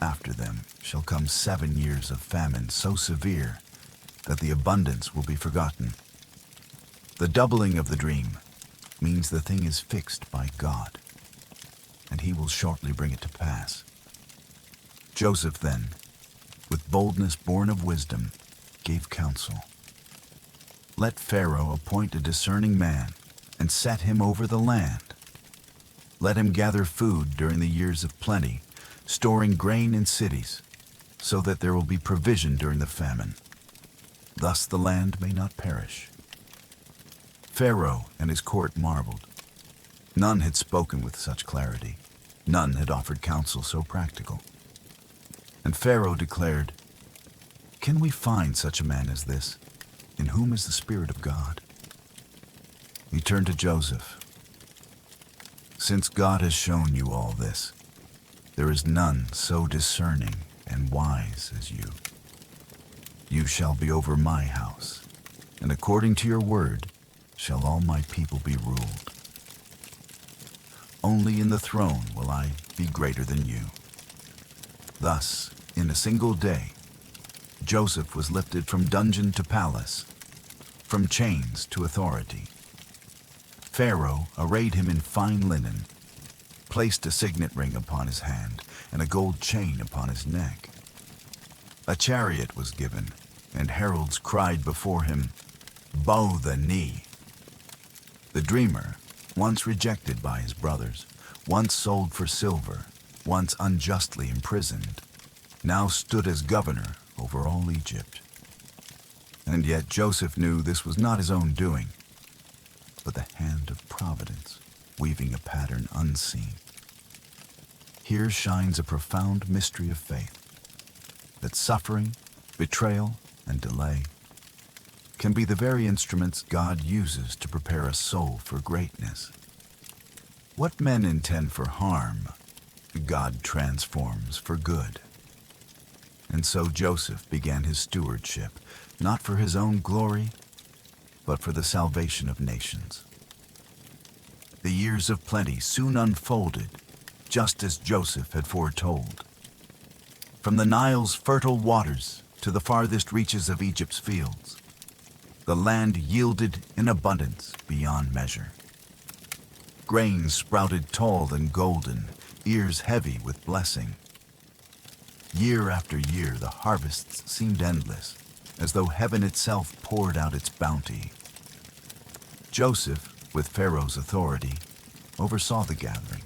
After them shall come 7 years of famine so severe that the abundance will be forgotten. The doubling of the dream means the thing is fixed by God, and he will shortly bring it to pass. Joseph then, with boldness born of wisdom, gave counsel. Let Pharaoh appoint a discerning man and set him over the land. Let him gather food during the years of plenty, storing grain in cities, so that there will be provision during the famine. Thus the land may not perish. Pharaoh and his court marveled. None had spoken with such clarity. None had offered counsel so practical. And Pharaoh declared, can we find such a man as this, in whom is the Spirit of God? He turned to Joseph. Since God has shown you all this, there is none so discerning and wise as you. You shall be over my house, and according to your word shall all my people be ruled. Only in the throne will I be greater than you. Thus, in a single day, Joseph was lifted from dungeon to palace, from chains to authority. Pharaoh arrayed him in fine linen, placed a signet ring upon his hand and a gold chain upon his neck. A chariot was given, and heralds cried before him, bow the knee. The dreamer, once rejected by his brothers, once sold for silver, once unjustly imprisoned, now stood as governor over all Egypt. And yet Joseph knew this was not his own doing, but the hand of providence, weaving a pattern unseen. Here shines a profound mystery of faith, that suffering, betrayal, and delay can be the very instruments God uses to prepare a soul for greatness. What men intend for harm, God transforms for good. And so Joseph began his stewardship, not for his own glory, but for the salvation of nations. The years of plenty soon unfolded, just as Joseph had foretold. From the Nile's fertile waters to the farthest reaches of Egypt's fields, the land yielded in abundance beyond measure. Grain sprouted tall and golden, ears heavy with blessing. Year after year, the harvests seemed endless, as though heaven itself poured out its bounty. Joseph, with Pharaoh's authority, oversaw the gathering.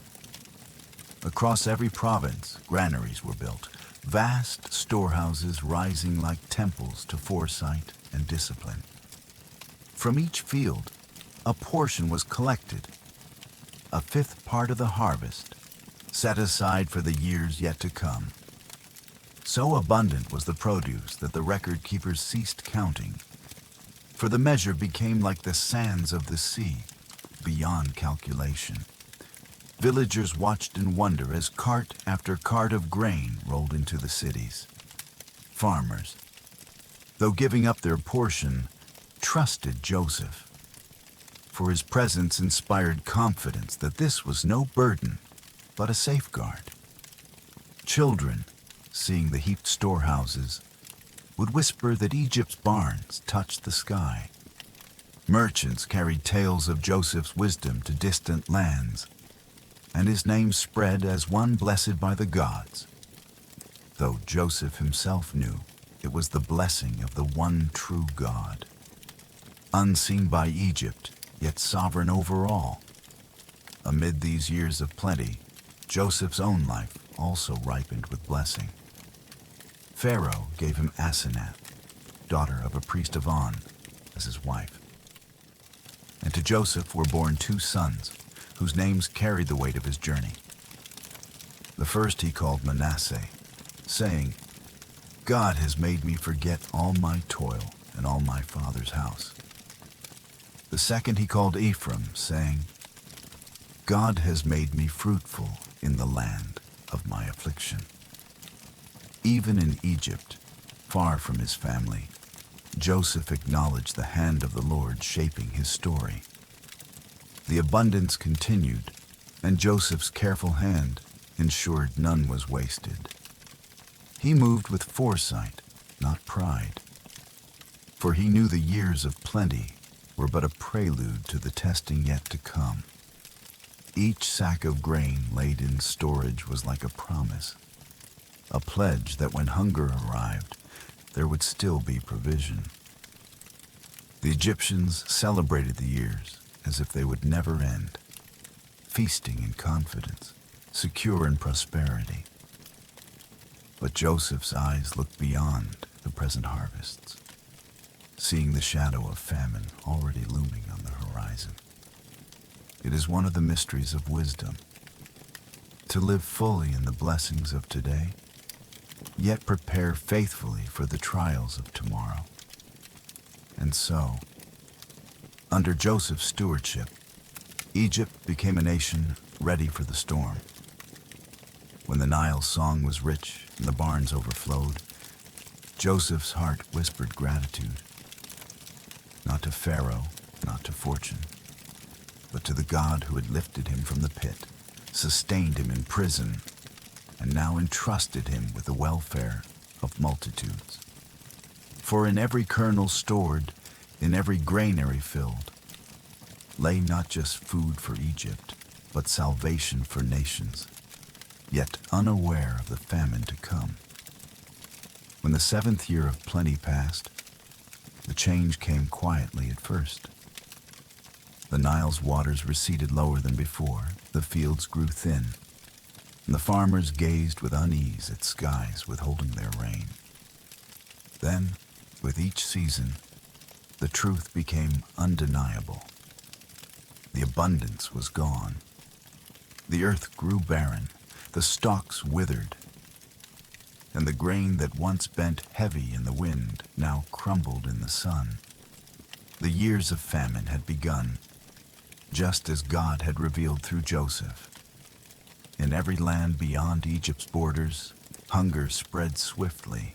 Across every province, granaries were built, vast storehouses rising like temples to foresight and discipline. From each field, a portion was collected, a fifth part of the harvest, set aside for the years yet to come. So abundant was the produce that the record keepers ceased counting, for the measure became like the sands of the sea, beyond calculation. Villagers watched in wonder as cart after cart of grain rolled into the cities. Farmers, though giving up their portion, trusted Joseph, for his presence inspired confidence that this was no burden, but a safeguard. Children, seeing the heaped storehouses, would whisper that Egypt's barns touched the sky. Merchants carried tales of Joseph's wisdom to distant lands, and his name spread as one blessed by the gods, though Joseph himself knew it was the blessing of the one true God. Unseen by Egypt, yet sovereign over all. Amid these years of plenty, Joseph's own life also ripened with blessing. Pharaoh gave him Asenath, daughter of a priest of On, as his wife. And to Joseph were born 2 sons, whose names carried the weight of his journey. The first he called Manasseh, saying, "God has made me forget all my toil and all my father's house." The second he called Ephraim, saying, "God has made me fruitful in the land of my affliction." Even in Egypt, far from his family, Joseph acknowledged the hand of the Lord shaping his story. The abundance continued, and Joseph's careful hand ensured none was wasted. He moved with foresight, not pride, for he knew the years of plenty were but a prelude to the testing yet to come. Each sack of grain laid in storage was like a promise, a pledge that when hunger arrived, there would still be provision. The Egyptians celebrated the years as if they would never end, feasting in confidence, secure in prosperity. But Joseph's eyes looked beyond the present harvests, seeing the shadow of famine already looming on the horizon. It is one of the mysteries of wisdom, to live fully in the blessings of today, yet prepare faithfully for the trials of tomorrow. And so, under Joseph's stewardship, Egypt became a nation ready for the storm. When the Nile's song was rich and the barns overflowed, Joseph's heart whispered gratitude, not to Pharaoh, not to fortune, but to the God who had lifted him from the pit, sustained him in prison, and now entrusted him with the welfare of multitudes. For in every kernel stored, in every granary filled, lay not just food for Egypt, but salvation for nations, yet unaware of the famine to come. When the 7th year of plenty passed, the change came quietly at first. The Nile's waters receded lower than before, the fields grew thin, and the farmers gazed with unease at skies withholding their rain. Then, with each season, the truth became undeniable. The abundance was gone. The earth grew barren, the stalks withered, and the grain that once bent heavy in the wind now crumbled in the sun. The years of famine had begun, just as God had revealed through Joseph. In every land beyond Egypt's borders, hunger spread swiftly.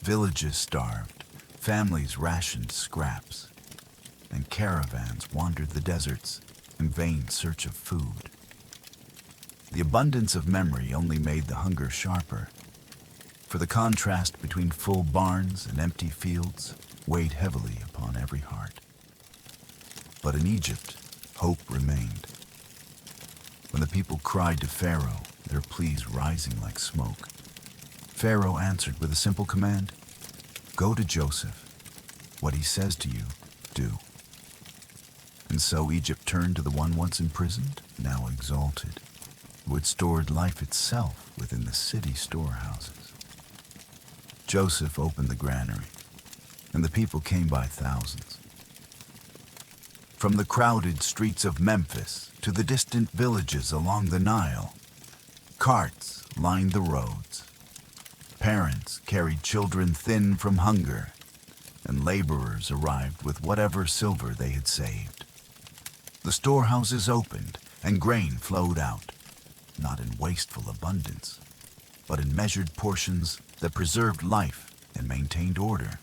Villages starved, families rationed scraps, and caravans wandered the deserts, in vain search of food. The abundance of memory only made the hunger sharper, for the contrast between full barns and empty fields weighed heavily upon every heart. But in Egypt, hope remained. When the people cried to Pharaoh, their pleas rising like smoke, Pharaoh answered with a simple command: "Go to Joseph. What he says to you, do." And so Egypt turned to the one once imprisoned, now exalted, who had stored life itself within the city storehouses. Joseph opened the granary, and the people came by thousands. From the crowded streets of Memphis to the distant villages along the Nile, carts lined the roads. Parents carried children thin from hunger, and laborers arrived with whatever silver they had saved. The storehouses opened, and grain flowed out, not in wasteful abundance, but in measured portions that preserved life and maintained order.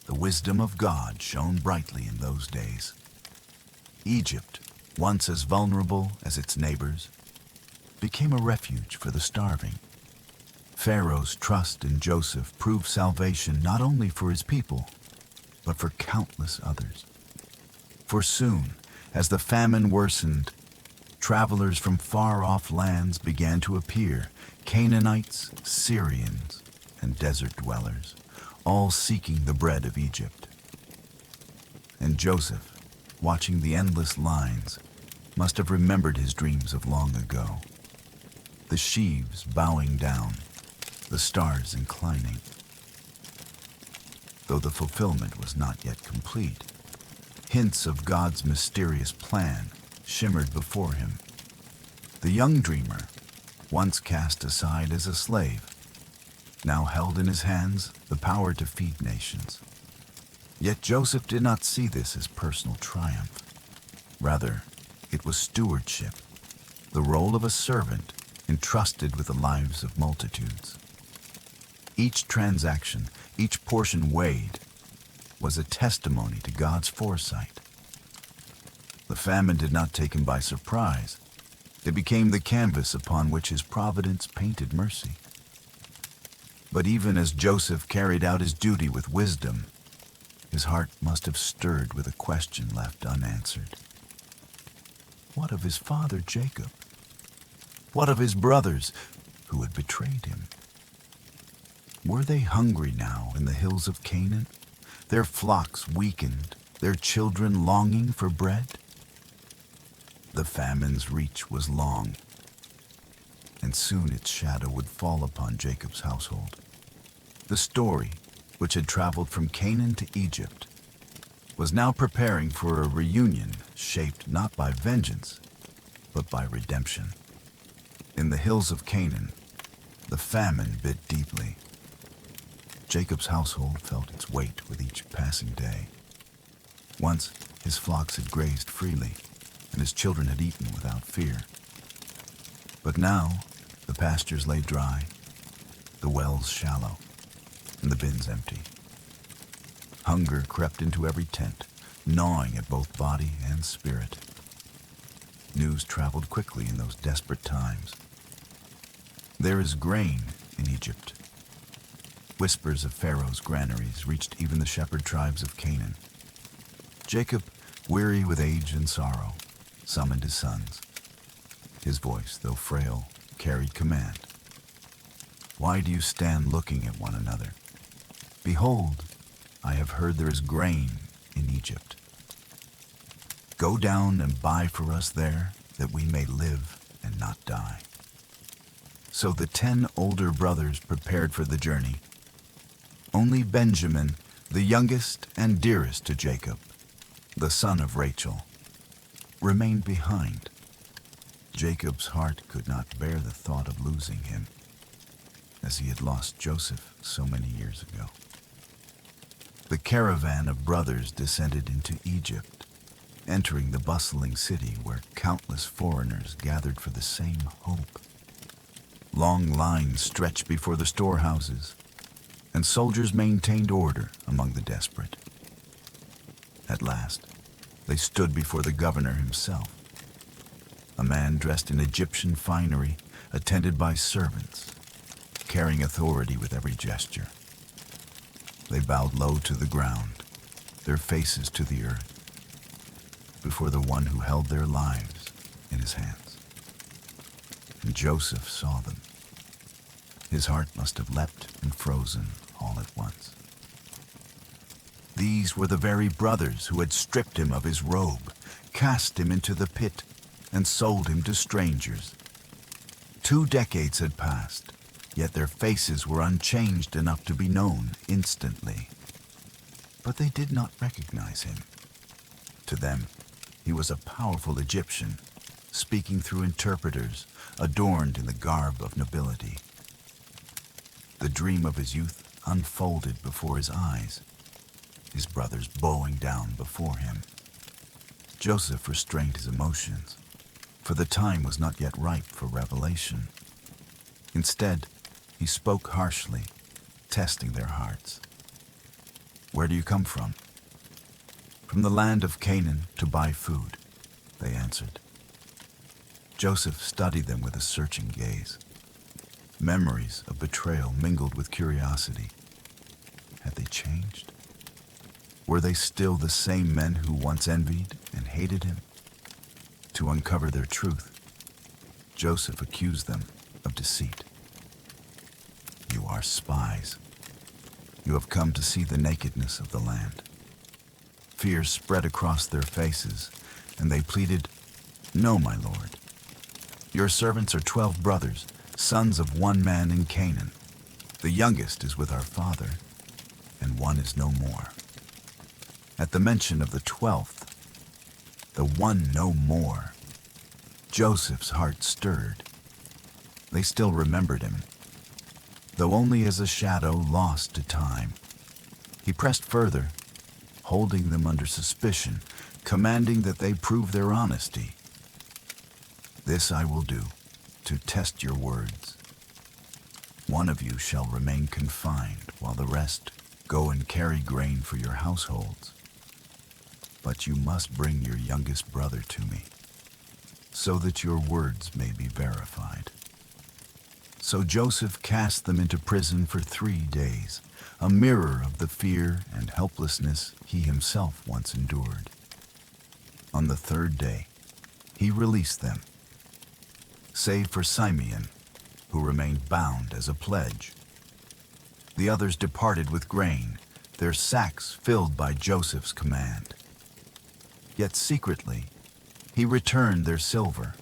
The wisdom of God shone brightly in those days. Egypt, once as vulnerable as its neighbors, became a refuge for the starving. Pharaoh's trust in Joseph proved salvation not only for his people, but for countless others. For soon, as the famine worsened, travelers from far-off lands began to appear, Canaanites, Syrians, and desert dwellers, all seeking the bread of Egypt. And Joseph, watching the endless lines, must have remembered his dreams of long ago. The sheaves bowing down, the stars inclining. Though the fulfillment was not yet complete, hints of God's mysterious plan shimmered before him. The young dreamer, once cast aside as a slave, now held in his hands the power to feed nations. Yet Joseph did not see this as personal triumph. Rather, it was stewardship, the role of a servant entrusted with the lives of multitudes. Each transaction, each portion weighed, was a testimony to God's foresight. The famine did not take him by surprise. It became the canvas upon which his providence painted mercy. But even as Joseph carried out his duty with wisdom, his heart must have stirred with a question left unanswered. What of his father Jacob? What of his brothers who had betrayed him? Were they hungry now in the hills of Canaan, their flocks weakened, their children longing for bread? The famine's reach was long, and soon its shadow would fall upon Jacob's household. The story, which had traveled from Canaan to Egypt, was now preparing for a reunion shaped not by vengeance, but by redemption. In the hills of Canaan, the famine bit deeply. Jacob's household felt its weight with each passing day. Once, his flocks had grazed freely, and his children had eaten without fear. But now, the pastures lay dry, the wells shallow, and the bins empty. Hunger crept into every tent, gnawing at both body and spirit. News traveled quickly in those desperate times. There is grain in Egypt. Whispers of Pharaoh's granaries reached even the shepherd tribes of Canaan. Jacob, weary with age and sorrow, summoned his sons. His voice, though frail, carried command. Why do you stand looking at one another? Behold, I have heard there is grain in Egypt. Go down and buy for us there, that we may live and not die. So the 10 older brothers prepared for the journey. Only Benjamin, the youngest and dearest to Jacob, the son of Rachel, remained behind. Jacob's heart could not bear the thought of losing him, as he had lost Joseph so many years ago. The caravan of brothers descended into Egypt, entering the bustling city where countless foreigners gathered for the same hope. Long lines stretched before the storehouses, and soldiers maintained order among the desperate. At last, They stood before the governor himself, a man dressed in Egyptian finery, attended by servants, carrying authority with every gesture. They bowed low to the ground, their faces to the earth, before the one who held their lives in his hands. And Joseph saw them. His heart must have leapt and frozen all at once. These were the very brothers who had stripped him of his robe, cast him into the pit, and sold him to strangers. 2 decades had passed, yet their faces were unchanged enough to be known instantly. But they did not recognize him. To them, he was a powerful Egyptian, speaking through interpreters, adorned in the garb of nobility. The dream of his youth unfolded before his eyes, his brothers bowing down before him. Joseph restrained his emotions, for the time was not yet ripe for revelation. Instead, he spoke harshly, testing their hearts. "Where do you come from?" "From the land of Canaan to buy food," they answered. Joseph studied them with a searching gaze. Memories of betrayal mingled with curiosity. Had they changed? Were they still the same men who once envied and hated him? To uncover their truth, Joseph accused them of deceit. "You are spies. You have come to see the nakedness of the land." Fear spread across their faces, and they pleaded, "No, my lord. Your servants are 12 brothers, sons of one man in Canaan. The youngest is with our father, and one is no more." At the mention of the 12th, the one no more, Joseph's heart stirred. They still remembered him, though only as a shadow lost to time. He pressed further, holding them under suspicion, commanding that they prove their honesty. "This I will do, to test your words. One of you shall remain confined, while the rest go and carry grain for your households. But you must bring your youngest brother to me, so that your words may be verified." So Joseph cast them into prison for 3 days, a mirror of the fear and helplessness he himself once endured. On the 3rd day, he released them, save for Simeon, who remained bound as a pledge. The others departed with grain, their sacks filled by Joseph's command. Yet secretly, he returned their silver,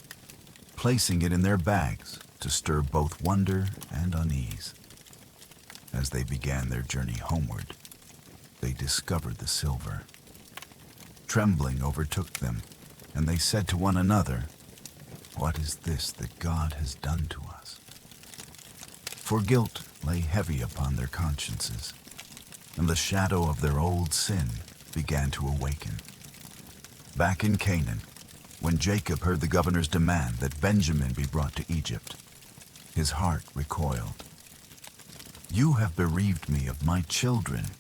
placing it in their bags to stir both wonder and unease. As they began their journey homeward, they discovered the silver. Trembling overtook them, and they said to one another, "What is this that God has done to us?" For guilt lay heavy upon their consciences, and the shadow of their old sin began to awaken. Back in Canaan, when Jacob heard the governor's demand that Benjamin be brought to Egypt, his heart recoiled. "You have bereaved me of my children.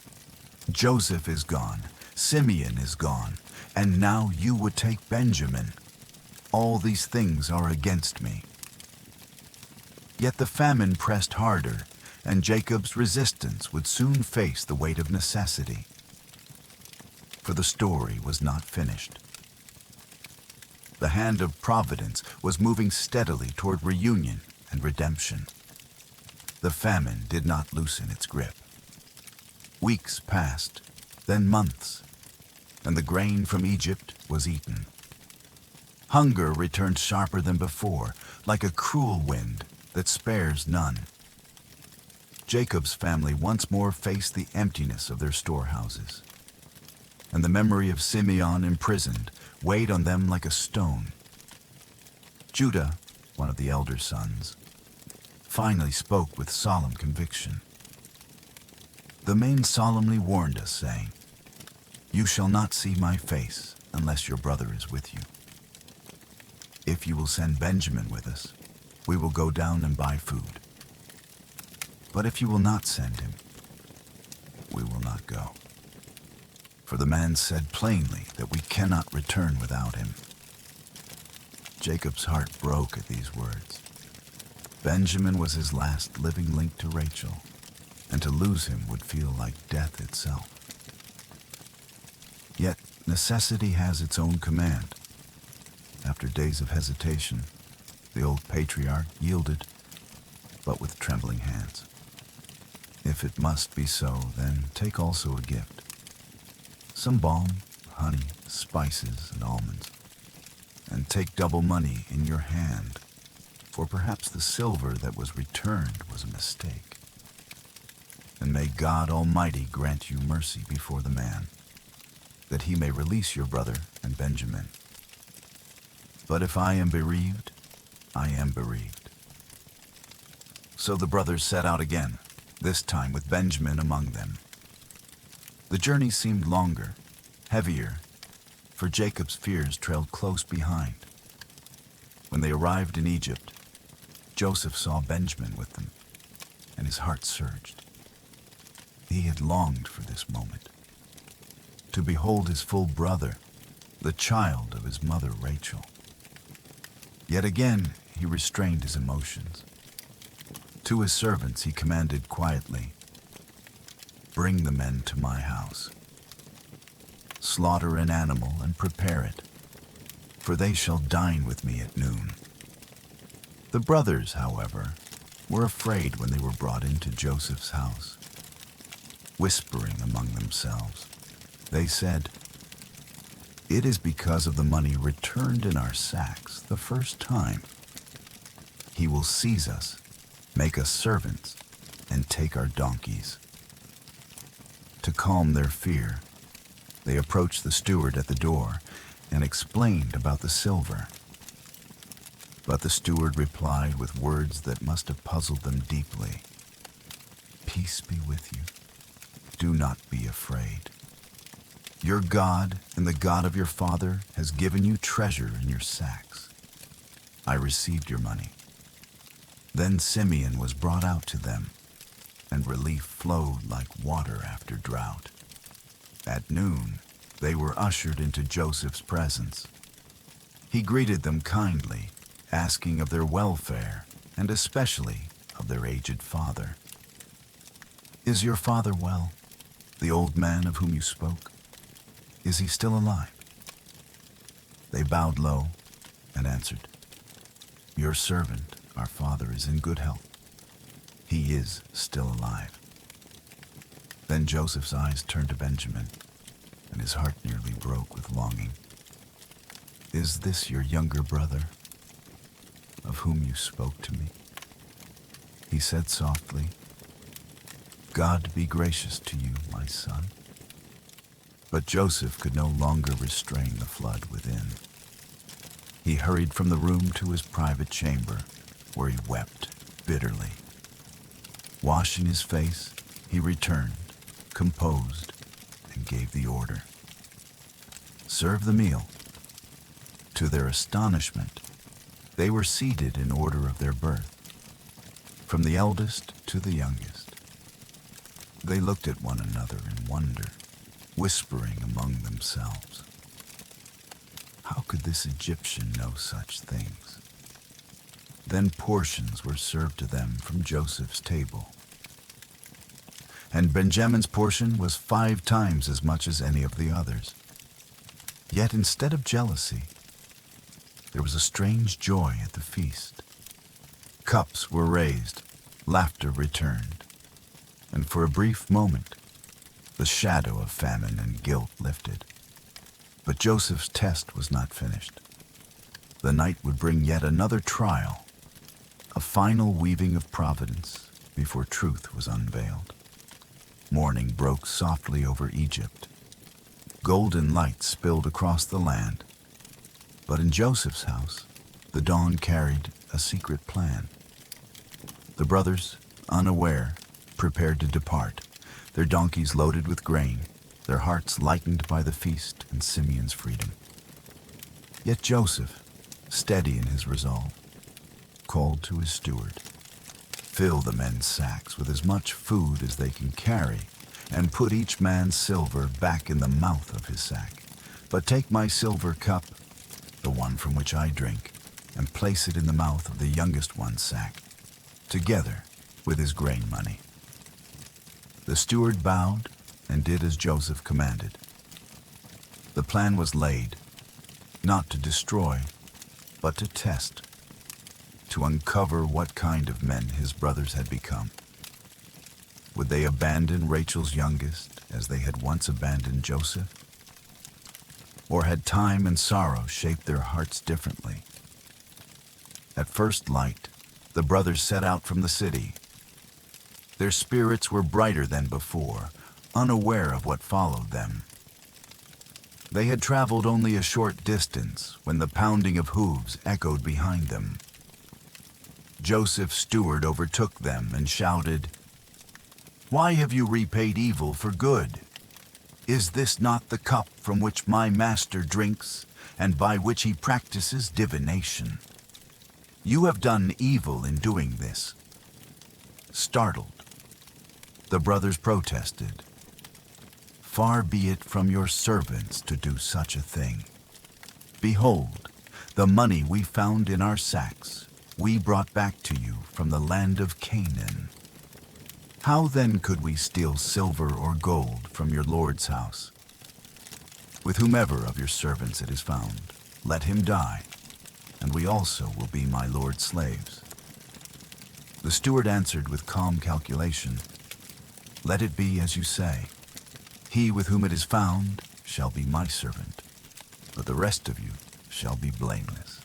Joseph is gone, Simeon is gone, and now you would take Benjamin. All these things are against me." Yet the famine pressed harder, and Jacob's resistance would soon face the weight of necessity. For the story was not finished. The hand of providence was moving steadily toward reunion and redemption. The famine did not loosen its grip. Weeks passed, then months, and the grain from Egypt was eaten. Hunger returned sharper than before, like a cruel wind that spares none. Jacob's family once more faced the emptiness of their storehouses, and the memory of Simeon imprisoned weighed on them like a stone. Judah, one of the elder sons, finally spoke with solemn conviction. The men solemnly warned us, saying, "You shall not see my face unless your brother is with you. If you will send Benjamin with us, we will go down and buy food. But if you will not send him, we will not go." For the man said plainly that we cannot return without him. Jacob's heart broke at these words. Benjamin was his last living link to Rachel, and to lose him would feel like death itself. Yet necessity has its own command. After days of hesitation, the old patriarch yielded, but with trembling hands. If it must be so, then take also a gift. Some balm, honey, spices, and almonds. And take double money in your hand, for perhaps the silver that was returned was a mistake. And may God Almighty grant you mercy before the man, that he may release your brother and Benjamin. But if I am bereaved, I am bereaved. So the brothers set out again, this time with Benjamin among them. The journey seemed longer, heavier, for Jacob's fears trailed close behind. When they arrived in Egypt, Joseph saw Benjamin with them, and his heart surged. He had longed for this moment, to behold his full brother, the child of his mother Rachel. Yet again he restrained his emotions. To his servants he commanded quietly, "Bring the men to my house. Slaughter an animal and prepare it, for they shall dine with me at noon." The brothers, however, were afraid when they were brought into Joseph's house. Whispering among themselves, they said, "It is because of the money returned in our sacks the first time. He will seize us, make us servants, and take our donkeys." To calm their fear, they approached the steward at the door and explained about the silver. But the steward replied with words that must have puzzled them deeply. "Peace be with you. Do not be afraid. Your God and the God of your father has given you treasure in your sacks. I received your money." Then Simeon was brought out to them, and relief flowed like water after drought. At noon, they were ushered into Joseph's presence. He greeted them kindly, asking of their welfare, and especially of their aged father. "Is your father well, the old man of whom you spoke? Is he still alive?" They bowed low and answered, "Your servant, our father, is in good health. He is still alive." Then Joseph's eyes turned to Benjamin, and his heart nearly broke with longing. "Is this your younger brother, of whom you spoke to me?" He said softly, "God be gracious to you, my son." But Joseph could no longer restrain the flood within. He hurried from the room to his private chamber, where he wept bitterly. Washing his face, he returned, composed, and gave the order. "Serve the meal." To their astonishment, they were seated in order of their birth, from the eldest to the youngest. They looked at one another in wonder, whispering among themselves, "How could this Egyptian know such things?" Then portions were served to them from Joseph's table. And Benjamin's portion was 5 times as much as any of the others. Yet instead of jealousy, there was a strange joy at the feast. Cups were raised, laughter returned, and for a brief moment, the shadow of famine and guilt lifted. But Joseph's test was not finished. The night would bring yet another trial, a final weaving of providence before truth was unveiled. Morning broke softly over Egypt. Golden light spilled across the land. But in Joseph's house, the dawn carried a secret plan. The brothers, unaware, prepared to depart, their donkeys loaded with grain, their hearts lightened by the feast and Simeon's freedom. Yet Joseph, steady in his resolve, called to his steward, "Fill the men's sacks with as much food as they can carry, and put each man's silver back in the mouth of his sack. But take my silver cup, the one from which I drink, and place it in the mouth of the youngest one's sack, together with his grain money." The steward bowed and did as Joseph commanded. The plan was laid, not to destroy, but to test, to uncover what kind of men his brothers had become. Would they abandon Rachel's youngest as they had once abandoned Joseph? Or had time and sorrow shaped their hearts differently? At first light, the brothers set out from the city. Their spirits were brighter than before, unaware of what followed them. They had traveled only a short distance when the pounding of hooves echoed behind them. Joseph's steward overtook them and shouted, "Why have you repaid evil for good? Is this not the cup from which my master drinks, and by which he practices divination? You have done evil in doing this." Startled, the brothers protested, "Far be it from your servants to do such a thing. Behold, the money we found in our sacks we brought back to you from the land of Canaan. How then could we steal silver or gold from your Lord's house? With whomever of your servants it is found, let him die, and we also will be my Lord's slaves." The steward answered with calm calculation, "Let it be as you say. He with whom it is found shall be my servant, but the rest of you shall be blameless."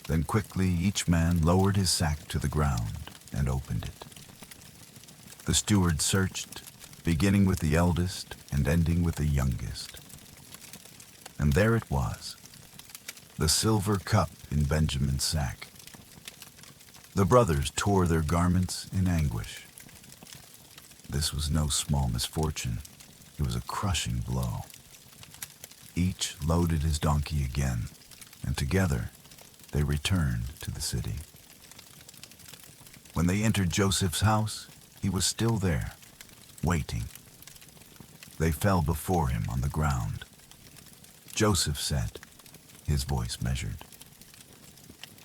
Then quickly each man lowered his sack to the ground and opened it. The steward searched, beginning with the eldest and ending with the youngest. And there it was, the silver cup in Benjamin's sack. The brothers tore their garments in anguish. This was no small misfortune. It was a crushing blow. Each loaded his donkey again, and together they returned to the city. When they entered Joseph's house, he was still there, waiting. They fell before him on the ground. Joseph said, his voice measured,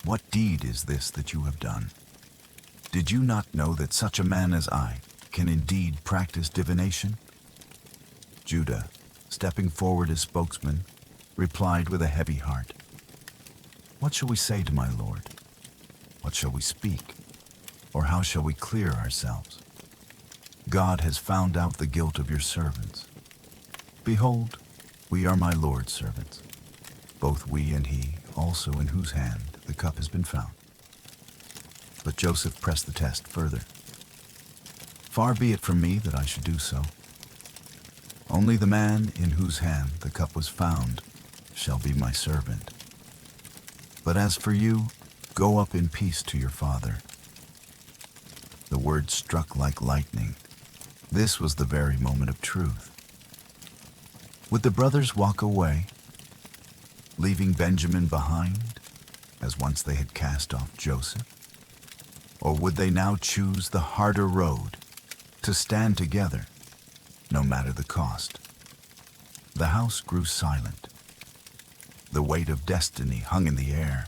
"What deed is this that you have done? Did you not know that such a man as I can indeed practice divination?" Judah, stepping forward as spokesman, replied with a heavy heart, "What shall we say to my lord? What shall we speak? Or how shall we clear ourselves? God has found out the guilt of your servants. Behold, we are my Lord's servants, both we and he also in whose hand the cup has been found." But Joseph pressed the test further. "Far be it from me that I should do so. Only the man in whose hand the cup was found shall be my servant. But as for you, go up in peace to your father." The word struck like lightning. This was the very moment of truth. Would the brothers walk away, leaving Benjamin behind, as once they had cast off Joseph? Or would they now choose the harder road, to stand together, no matter the cost? The house grew silent. The weight of destiny hung in the air,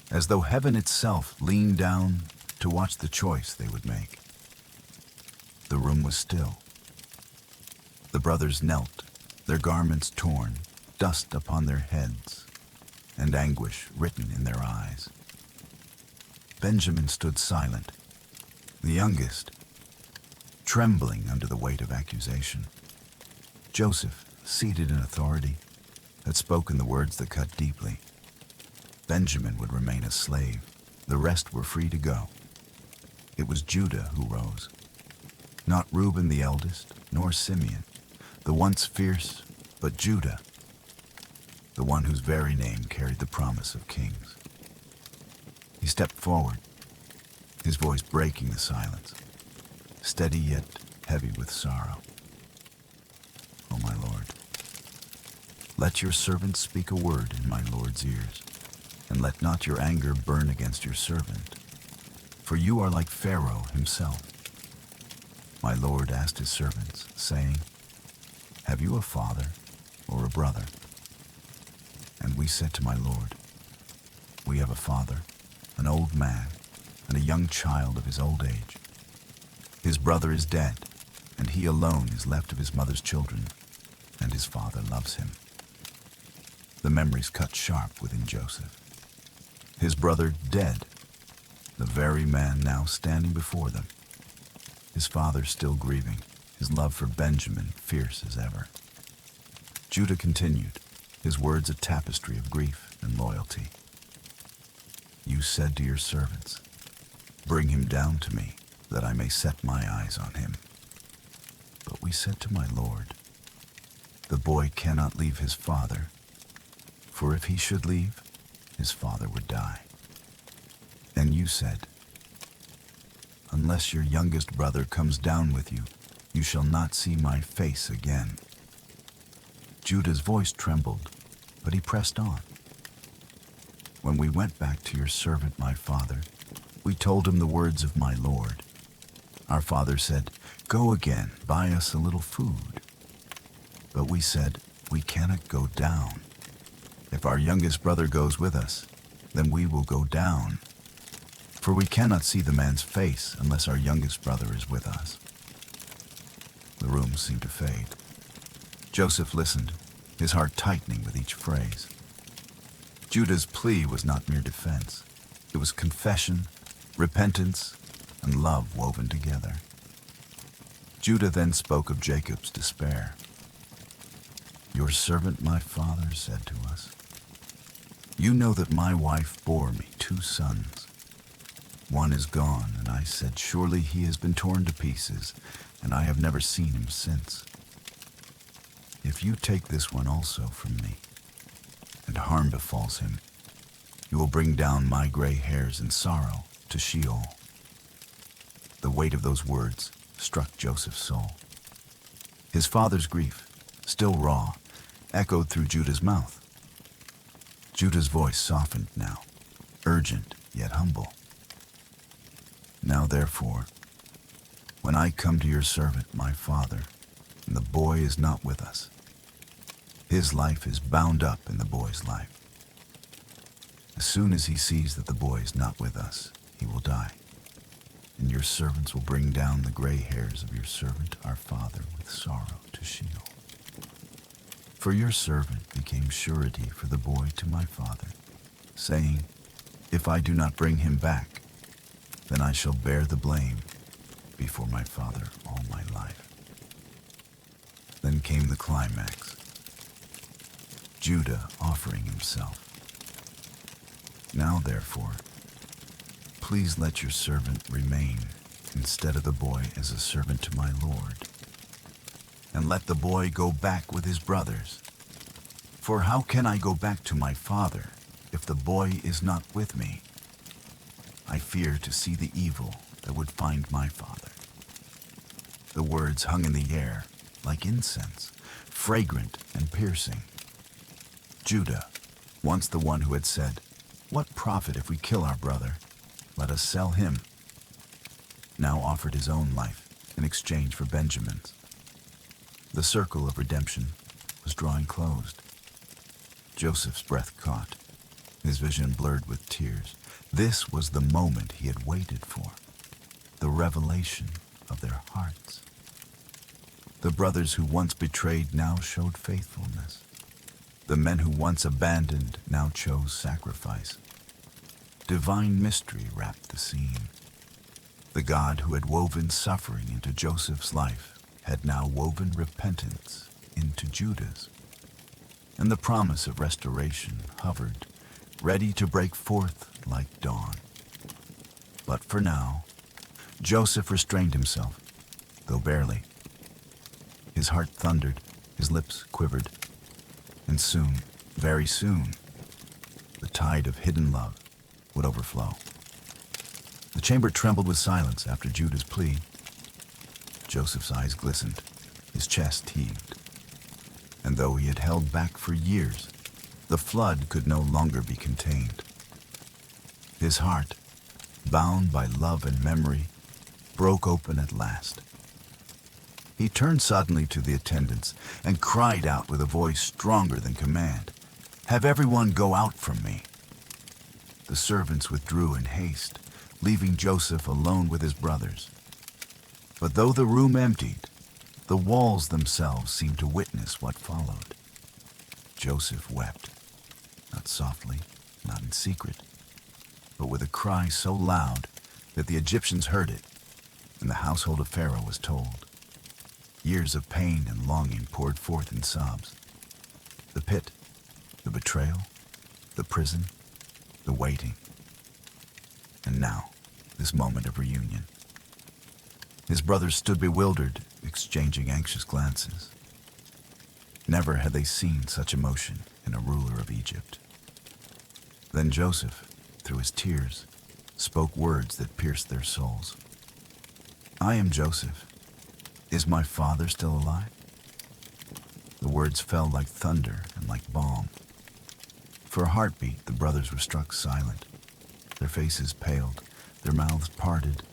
as though heaven itself leaned down to watch the choice they would make. The room was still. The brothers knelt, their garments torn, dust upon their heads, and anguish written in their eyes. Benjamin stood silent, the youngest, trembling under the weight of accusation. Joseph, seated in authority, had spoken the words that cut deeply. Benjamin would remain a slave. The rest were free to go. It was Judah who rose. Not Reuben the eldest, nor Simeon, the once fierce, but Judah, the one whose very name carried the promise of kings. He stepped forward, his voice breaking the silence, steady yet heavy with sorrow. "O my Lord, let your servant speak a word in my Lord's ears, and let not your anger burn against your servant, for you are like Pharaoh himself. my Lord asked his servants, saying, "Have you a father or a brother?" And we said to my Lord, "We have a father, an old man, and a young child of his old age. His brother is dead, and he alone is left of his mother's children, and his father loves him." The memories cut sharp within Joseph. His brother dead, the very man now standing before them. His father still grieving, his love for Benjamin fierce as ever. Judah continued, his words a tapestry of grief and loyalty. "You said to your servants, 'Bring him down to me, that I may set my eyes on him.' But we said to my Lord, 'The boy cannot leave his father, for if he should leave, his father would die.' And you said, 'Unless your youngest brother comes down with you, you shall not see my face again.'" Judah's voice trembled, but he pressed on. "When we went back to your servant my father, we told him the words of my Lord. Our father said, 'Go again, buy us a little food.' But we said, 'We cannot go down. If our youngest brother goes with us, then we will go down. For we cannot see the man's face unless our youngest brother is with us.'" The room seemed to fade. Joseph listened, his heart tightening with each phrase. Judah's plea was not mere defense. It was confession, repentance, and love woven together. Judah then spoke of Jacob's despair. "Your servant my father said to us, 'You know that my wife bore me 2 sons. One is gone, and I said, surely he has been torn to pieces, and I have never seen him since. If you take this one also from me, and harm befalls him, you will bring down my gray hairs in sorrow to Sheol." The weight of those words struck Joseph's soul. His father's grief, still raw, echoed through Judah's mouth. Judah's voice softened now, urgent yet humble. "Now therefore, when I come to your servant my father, and the boy is not with us, his life is bound up in the boy's life. As soon as he sees that the boy is not with us, he will die. And your servants will bring down the gray hairs of your servant our father with sorrow to Sheol. For your servant became surety for the boy to my father, saying, 'If I do not bring him back, then I shall bear the blame before my father all my life.'" Then came the climax. Judah offering himself. "Now therefore, please let your servant remain instead of the boy as a servant to my Lord. And let the boy go back with his brothers. For how can I go back to my father if the boy is not with me? I fear to see the evil that would find my father." The words hung in the air like incense, fragrant and piercing. Judah, once the one who had said, "What profit if we kill our brother? Let us sell him," now offered his own life in exchange for Benjamin's. The circle of redemption was drawing closed. Joseph's breath caught, his vision blurred with tears. This was the moment he had waited for, the revelation of their hearts. The brothers who once betrayed now showed faithfulness. The men who once abandoned now chose sacrifice. Divine mystery wrapped the scene. The God who had woven suffering into Joseph's life had now woven repentance into Judah's. And the promise of restoration hovered, ready to break forth like dawn. But for now, Joseph restrained himself, though barely. His heart thundered, his lips quivered. And soon, very soon, the tide of hidden love would overflow. The chamber trembled with silence after Judah's plea. Joseph's eyes glistened, his chest heaved. And though he had held back for years, the flood could no longer be contained. His heart, bound by love and memory, broke open at last, He turned suddenly to the attendants and cried out with a voice stronger than command, "Have everyone go out from me." The servants withdrew in haste, leaving Joseph alone with his brothers. But though the room emptied, the walls themselves seemed to witness what followed. Joseph wept, not softly, not in secret, but with a cry so loud that the Egyptians heard it, and the household of Pharaoh was told. Years of pain and longing poured forth in sobs. The pit, the betrayal, the prison, the waiting. And now, this moment of reunion. His brothers stood bewildered, exchanging anxious glances. Never had they seen such emotion in a ruler of Egypt. Then Joseph, through his tears, spoke words that pierced their souls. "I am Joseph. Is my father still alive?" The words fell like thunder and like balm. For a heartbeat, the brothers were struck silent. Their faces paled, their mouths parted,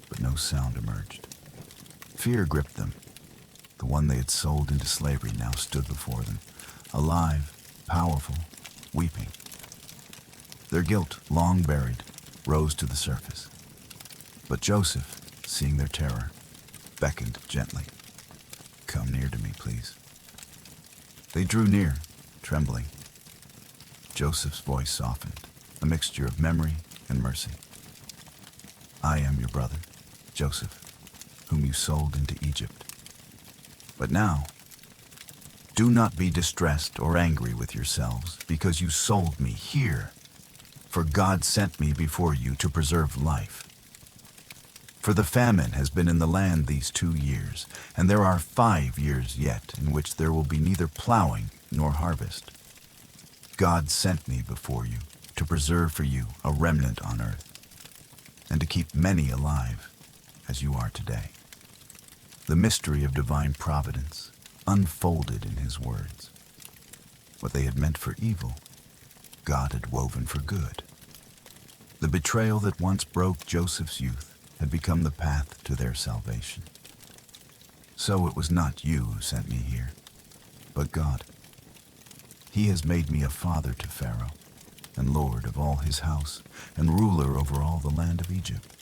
but no sound emerged. Fear gripped them. The one they had sold into slavery now stood before them, alive, powerful, weeping. Their guilt, long buried, rose to the surface. But Joseph, seeing their terror, beckoned gently. "Come near to me, please." They drew near, trembling. Joseph's voice softened, a mixture of memory and mercy. "I am your brother, Joseph, whom you sold into Egypt. But now, do not be distressed or angry with yourselves because you sold me here, for God sent me before you to preserve life. For the famine has been in the land these 2 years, and there are 5 years yet in which there will be neither plowing nor harvest. God sent me before you to preserve for you a remnant on earth, and to keep many alive, as you are today." The mystery of divine providence unfolded in his words. What they had meant for evil, God had woven for good. The betrayal that once broke Joseph's youth had become the path to their salvation. So it was not you who sent me here, but God. He has made me a father to Pharaoh, and lord of all his house, and ruler over all the land of Egypt.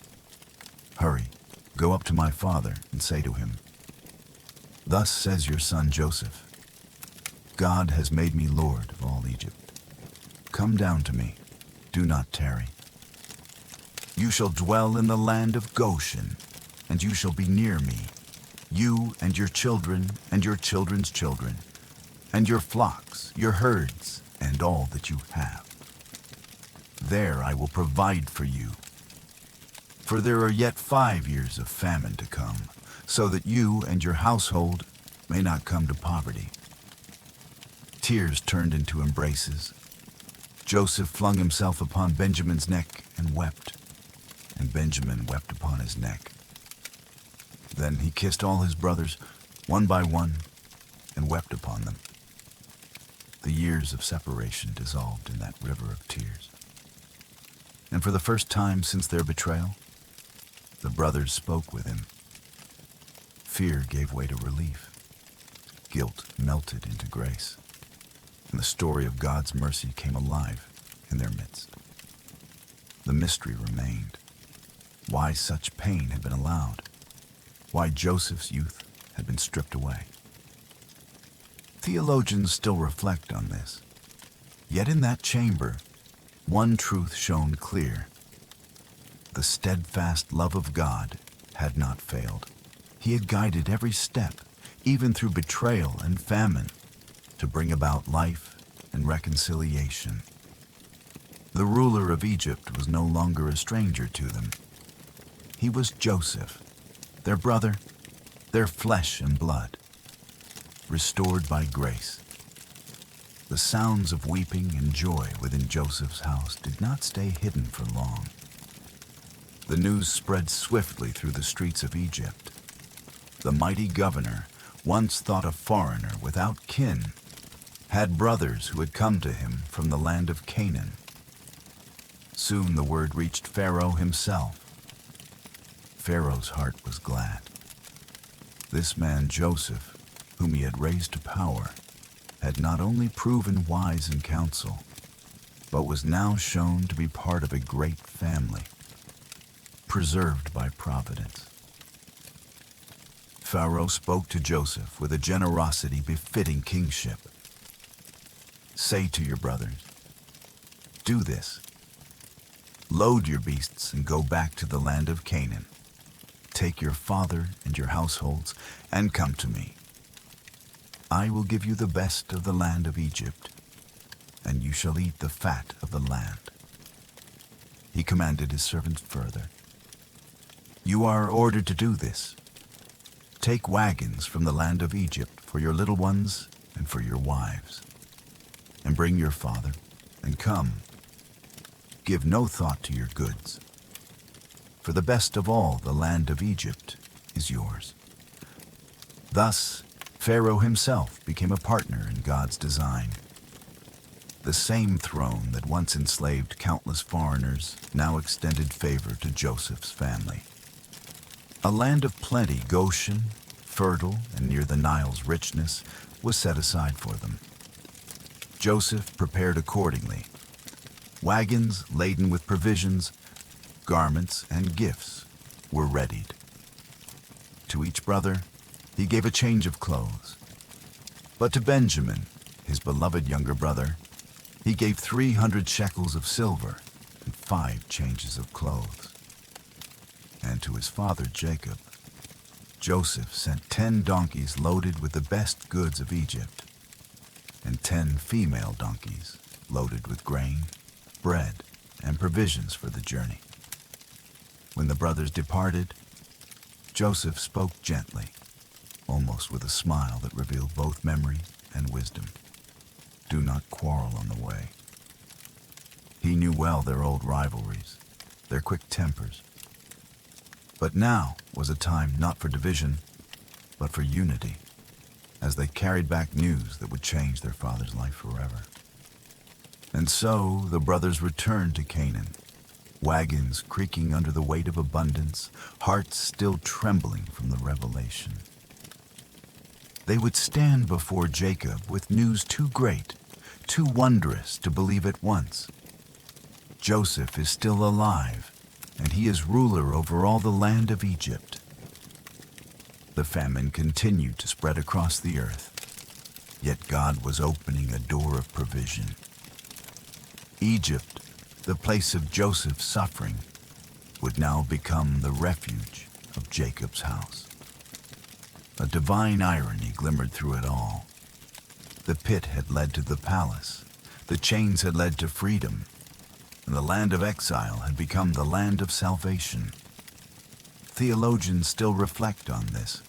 Hurry, go up to my father and say to him, 'Thus says your son Joseph, God has made me lord of all Egypt. Come down to me, do not tarry. You shall dwell in the land of Goshen, and you shall be near me, you and your children and your children's children, and your flocks, your herds, and all that you have. There I will provide for you. For there are yet 5 years of famine to come, so that you and your household may not come to poverty.'" Tears turned into embraces. Joseph flung himself upon Benjamin's neck and wept, and Benjamin wept upon his neck. Then he kissed all his brothers, one by one, and wept upon them. The years of separation dissolved in that river of tears. And for the first time since their betrayal, the brothers spoke with him. Fear gave way to relief. Guilt melted into grace. And the story of God's mercy came alive in their midst. The mystery remained. Why such pain had been allowed. Why Joseph's youth had been stripped away. Theologians still reflect on this. Yet in that chamber, one truth shone clear. The steadfast love of God had not failed. He had guided every step, even through betrayal and famine, to bring about life and reconciliation. The ruler of Egypt was no longer a stranger to them. He was Joseph, their brother, their flesh and blood, restored by grace. The sounds of weeping and joy within Joseph's house did not stay hidden for long. The news spread swiftly through the streets of Egypt. The mighty governor, once thought a foreigner without kin, had brothers who had come to him from the land of Canaan. Soon the word reached Pharaoh himself. Pharaoh's heart was glad. This man Joseph, whom he had raised to power, had not only proven wise in counsel, but was now shown to be part of a great family, preserved by providence. Pharaoh spoke to Joseph with a generosity befitting kingship. Say to your brothers, "Do this. Load your beasts and go back to the land of Canaan. Take your father and your households and come to me. I will give you the best of the land of Egypt, and you shall eat the fat of the land." He commanded his servants further, "You are ordered to do this. Take wagons from the land of Egypt for your little ones and for your wives, and bring your father, and come. Give no thought to your goods, for the best of all the land of Egypt is yours." Thus, Pharaoh himself became a partner in God's design. The same throne that once enslaved countless foreigners now extended favor to Joseph's family. A land of plenty, Goshen, fertile and near the Nile's richness, was set aside for them. Joseph prepared accordingly. Wagons laden with provisions, garments, and gifts were readied. To each brother, he gave a change of clothes. But to Benjamin, his beloved younger brother, he gave 300 shekels of silver and 5 changes of clothes. And to his father Jacob, Joseph sent 10 donkeys loaded with the best goods of Egypt, and 10 female donkeys loaded with grain, bread, and provisions for the journey. When the brothers departed, Joseph spoke gently, almost with a smile that revealed both memory and wisdom. "Do not quarrel on the way." He knew well their old rivalries, their quick tempers. But now was a time not for division, but for unity, as they carried back news that would change their father's life forever. And so the brothers returned to Canaan, wagons creaking under the weight of abundance, hearts still trembling from the revelation. They would stand before Jacob with news too great, too wondrous to believe at once. Joseph is still alive, and he is ruler over all the land of Egypt. The famine continued to spread across the earth, yet God was opening a door of provision. Egypt, the place of Joseph's suffering, would now become the refuge of Jacob's house. A divine irony glimmered through it all. The pit had led to the palace, the chains had led to freedom, and the land of exile had become the land of salvation. Theologians still reflect on this,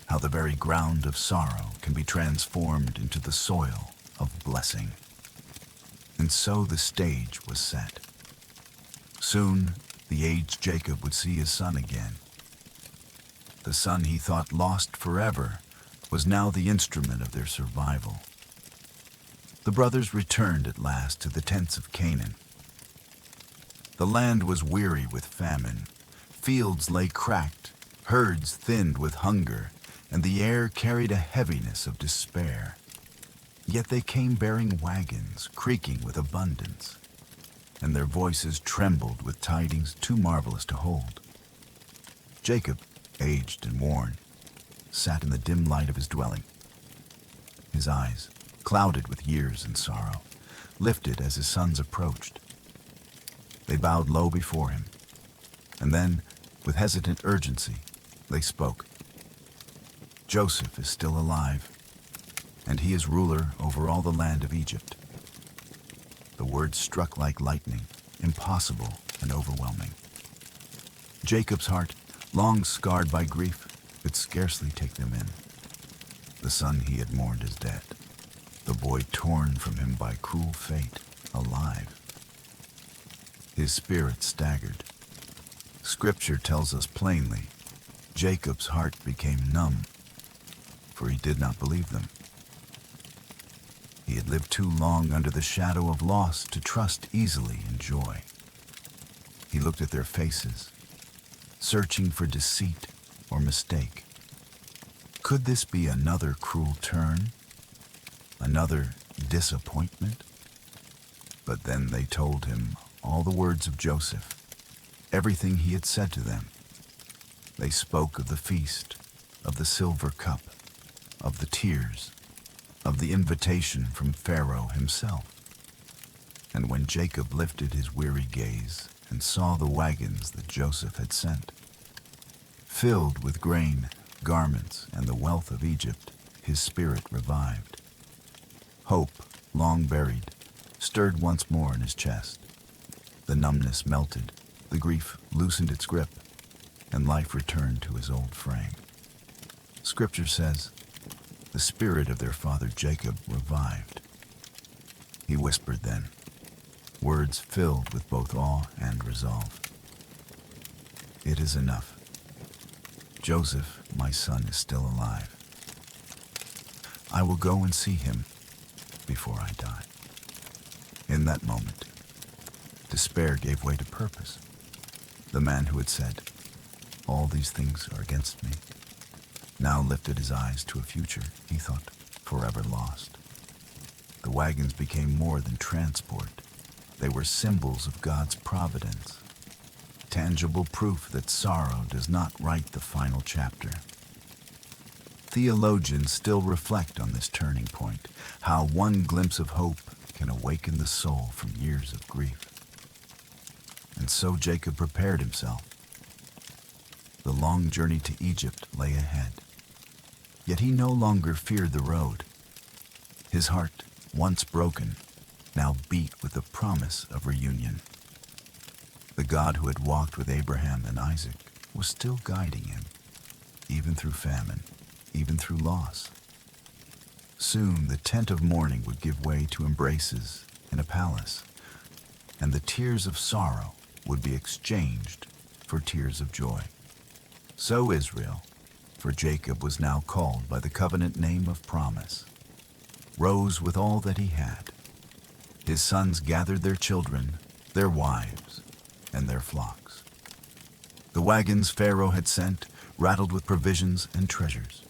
how the very ground of sorrow can be transformed into the soil of blessing. And so the stage was set. Soon, the aged Jacob would see his son again. The son he thought lost forever was now the instrument of their survival. The brothers returned at last to the tents of Canaan. The land was weary with famine. Fields lay cracked, herds thinned with hunger, and the air carried a heaviness of despair. Yet they came bearing wagons, creaking with abundance, and their voices trembled with tidings too marvelous to hold. Jacob, aged and worn, sat in the dim light of his dwelling. His eyes, clouded with years and sorrow, lifted as his sons approached. They bowed low before him, and then, with hesitant urgency, they spoke. "Joseph is still alive, and he is ruler over all the land of Egypt." The words struck like lightning, impossible and overwhelming. Jacob's heart, long scarred by grief, could scarcely take them in. The son he had mourned is dead, the boy torn from him by cruel fate, alive. His spirit staggered. Scripture tells us plainly, Jacob's heart became numb, for he did not believe them. He had lived too long under the shadow of loss to trust easily in joy. He looked at their faces, searching for deceit or mistake. Could this be another cruel turn? Another disappointment? But then they told him all the words of Joseph, everything he had said to them. They spoke of the feast, of the silver cup, of the tears, of the invitation from Pharaoh himself. And when Jacob lifted his weary gaze and saw the wagons that Joseph had sent, filled with grain, garments, and the wealth of Egypt, his spirit revived. Hope, long buried, stirred once more in his chest. The numbness melted, the grief loosened its grip, and life returned to his old frame. Scripture says, the spirit of their father Jacob revived. He whispered then, words filled with both awe and resolve. It is enough. Joseph, my son, is still alive. I will go and see him before I die. In that moment, despair gave way to purpose. The man who had said, all these things are against me, now lifted his eyes to a future he thought forever lost. The wagons became more than transport. They were symbols of God's providence, tangible proof that sorrow does not write the final chapter. Theologians still reflect on this turning point, how one glimpse of hope can awaken the soul from years of grief. And so Jacob prepared himself. The long journey to Egypt lay ahead. Yet he no longer feared the road. His heart, once broken, now beat with the promise of reunion. The God who had walked with Abraham and Isaac was still guiding him, even through famine, even through loss. Soon the tent of mourning would give way to embraces in a palace, and the tears of sorrow would be exchanged for tears of joy. So Israel, for Jacob was now called by the covenant name of promise, rose with all that he had. His sons gathered their children, their wives, and their flocks. The wagons Pharaoh had sent rattled with provisions and treasures.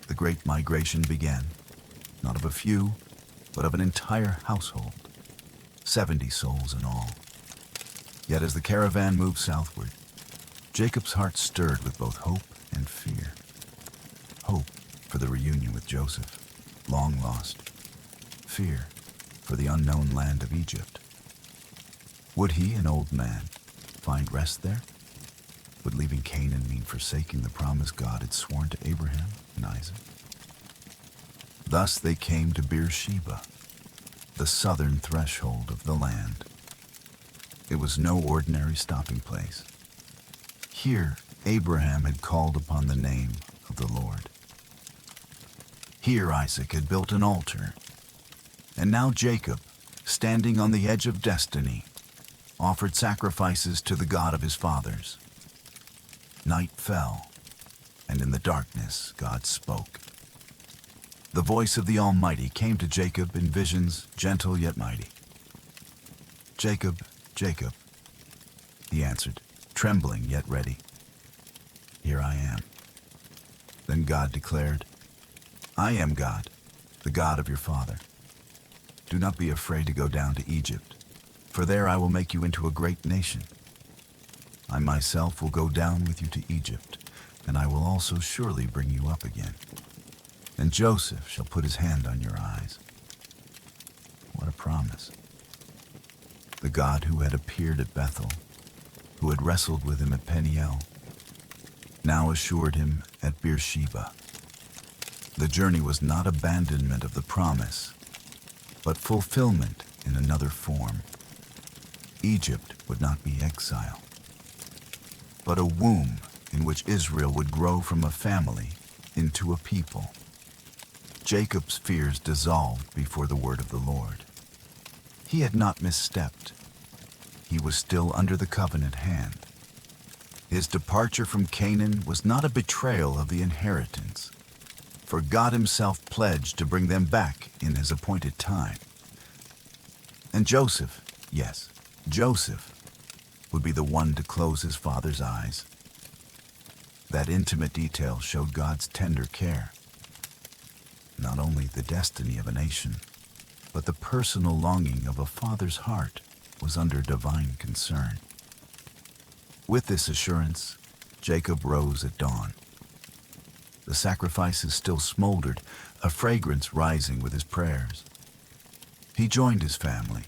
The great migration began, not of a few, but of an entire household, 70 souls in all. Yet as the caravan moved southward, Jacob's heart stirred with both hope and fear. Hope for the reunion with Joseph, long lost. Fear for the unknown land of Egypt. Would he, an old man, find rest there? Would leaving Canaan mean forsaking the promise God had sworn to Abraham and Isaac? Thus they came to Beersheba, the southern threshold of the land. It was no ordinary stopping place. Here, Abraham had called upon the name of the Lord. Here Isaac had built an altar. And now Jacob, standing on the edge of destiny, offered sacrifices to the God of his fathers. Night fell, and in the darkness God spoke. The voice of the Almighty came to Jacob in visions gentle yet mighty. Jacob, Jacob, he answered, trembling yet ready. Here I am. Then God declared, I am God, the God of your father. Do not be afraid to go down to Egypt, for there I will make you into a great nation. I myself will go down with you to Egypt, and I will also surely bring you up again. And Joseph shall put his hand on your eyes. What a promise. The God who had appeared at Bethel, who had wrestled with him at Peniel, now assured him at Beersheba. The journey was not abandonment of the promise, but fulfillment in another form. Egypt would not be exile, but a womb in which Israel would grow from a family into a people. Jacob's fears dissolved before the word of the Lord. He had not misstepped. He was still under the covenant hand. His departure from Canaan was not a betrayal of the inheritance, for God himself pledged to bring them back in his appointed time. And Joseph, yes, Joseph, would be the one to close his father's eyes. That intimate detail showed God's tender care. Not only the destiny of a nation, but the personal longing of a father's heart was under divine concern. With this assurance, Jacob rose at dawn. The sacrifices still smoldered, a fragrance rising with his prayers. He joined his family,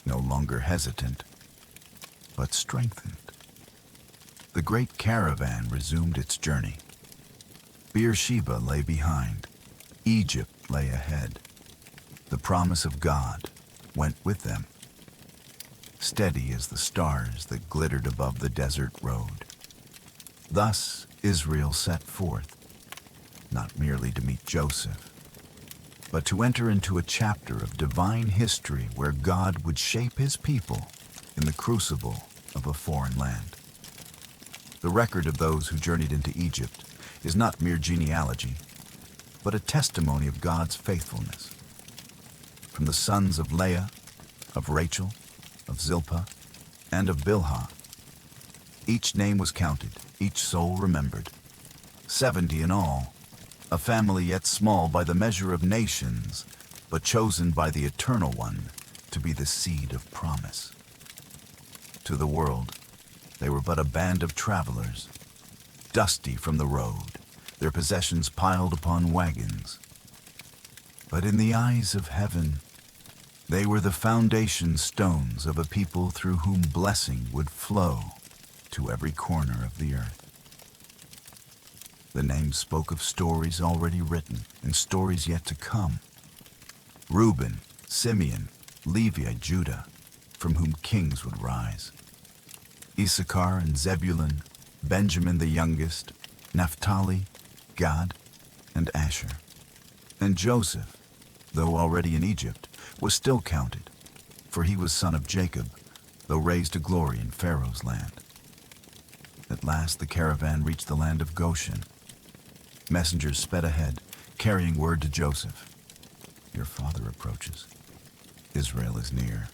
no longer hesitant, but strengthened. The great caravan resumed its journey. Beersheba lay behind. Egypt lay ahead. The promise of God went with them, steady as the stars that glittered above the desert road. Thus Israel set forth, not merely to meet Joseph, but to enter into a chapter of divine history where God would shape his people in the crucible of a foreign land. The record of those who journeyed into Egypt is not mere genealogy, but a testimony of God's faithfulness. From the sons of Leah, of Rachel, of Zilpah, and of Bilhah, each name was counted, each soul remembered. 70 in all, a family yet small by the measure of nations, but chosen by the Eternal One to be the seed of promise. To the world, they were but a band of travelers, dusty from the road, their possessions piled upon wagons. But in the eyes of heaven, they were the foundation stones of a people through whom blessing would flow to every corner of the earth. The names spoke of stories already written and stories yet to come. Reuben, Simeon, Levi, Judah, from whom kings would rise. Issachar and Zebulun, Benjamin the youngest, Naphtali, Gad, and Asher. And Joseph, though already in Egypt, was still counted, for he was son of Jacob, though raised to glory in Pharaoh's land. At last the caravan reached the land of Goshen. Messengers sped ahead, carrying word to Joseph. Your father approaches. Israel is near.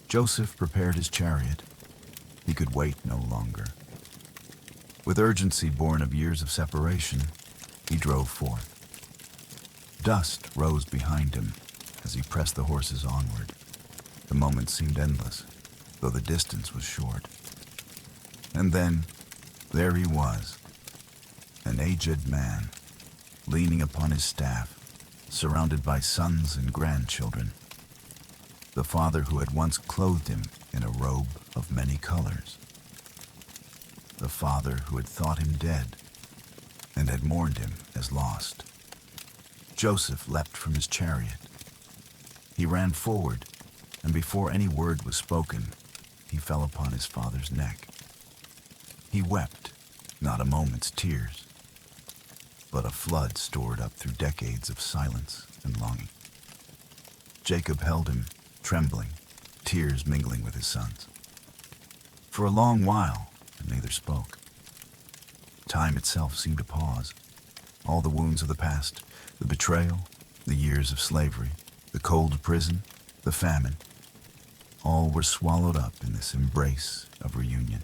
Joseph prepared his chariot. He could wait no longer. With urgency born of years of separation, he drove forth. Dust rose behind him as he pressed the horses onward. The moment seemed endless, though the distance was short. And then, there he was, an aged man, leaning upon his staff, surrounded by sons and grandchildren. The father who had once clothed him in a robe of many colors. The father who had thought him dead and had mourned him as lost. Joseph leapt from his chariot. He ran forward, and before any word was spoken, he fell upon his father's neck. He wept, not a moment's tears, but a flood stored up through decades of silence and longing. Jacob held him, trembling, tears mingling with his sons. For a long while, neither spoke. Time itself seemed to pause. All the wounds of the past, the betrayal, the years of slavery, the cold prison, the famine, all were swallowed up in this embrace of reunion.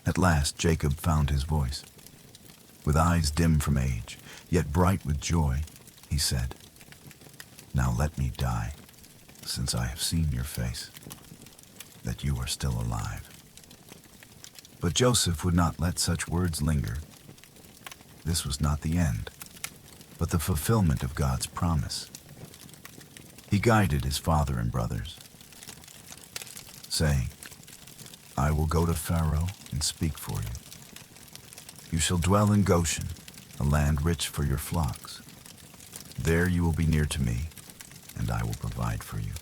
At last Jacob found his voice. With eyes dim from age, yet bright with joy, he said, Now let me die, since I have seen your face, that you are still alive. But Joseph would not let such words linger. This was not the end, but the fulfillment of God's promise. He guided his father and brothers, saying, I will go to Pharaoh and speak for you. You shall dwell in Goshen, a land rich for your flocks. There you will be near to me, and I will provide for you.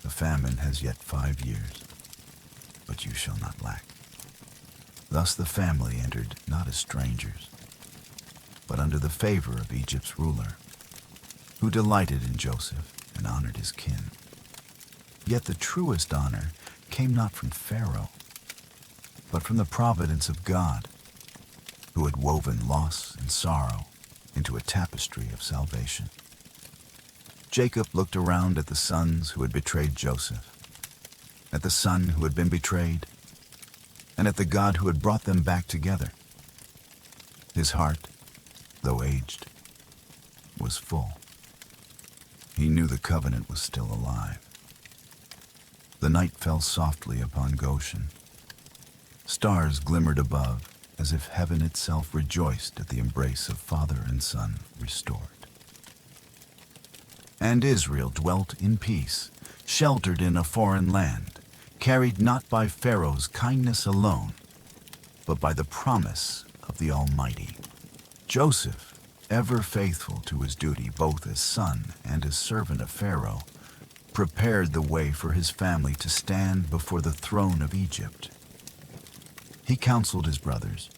The famine has yet 5 years, but you shall not lack. Thus the family entered not as strangers, but under the favor of Egypt's ruler, who delighted in Joseph and honored his kin. Yet the truest honor came not from Pharaoh, but from the providence of God, who had woven loss and sorrow into a tapestry of salvation. Jacob looked around at the sons who had betrayed Joseph, at the son who had been betrayed, and at the God who had brought them back together. His heart, though aged, was full. He knew the covenant was still alive. The night fell softly upon Goshen. Stars glimmered above, as if heaven itself rejoiced at the embrace of father and son restored. And Israel dwelt in peace, sheltered in a foreign land, carried not by Pharaoh's kindness alone, but by the promise of the Almighty. Joseph, ever faithful to his duty both as son and as servant of Pharaoh, prepared the way for his family to stand before the throne of Egypt. He counseled his brothers,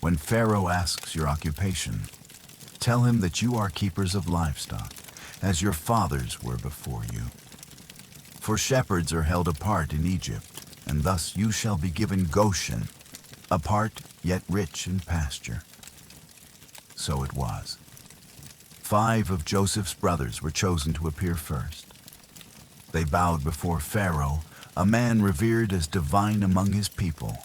"When Pharaoh asks your occupation, tell him that you are keepers of livestock, as your fathers were before you. For shepherds are held apart in Egypt, and thus you shall be given Goshen, apart yet rich in pasture." So it was. 5 of Joseph's brothers were chosen to appear first. They bowed before Pharaoh, a man revered as divine among his people,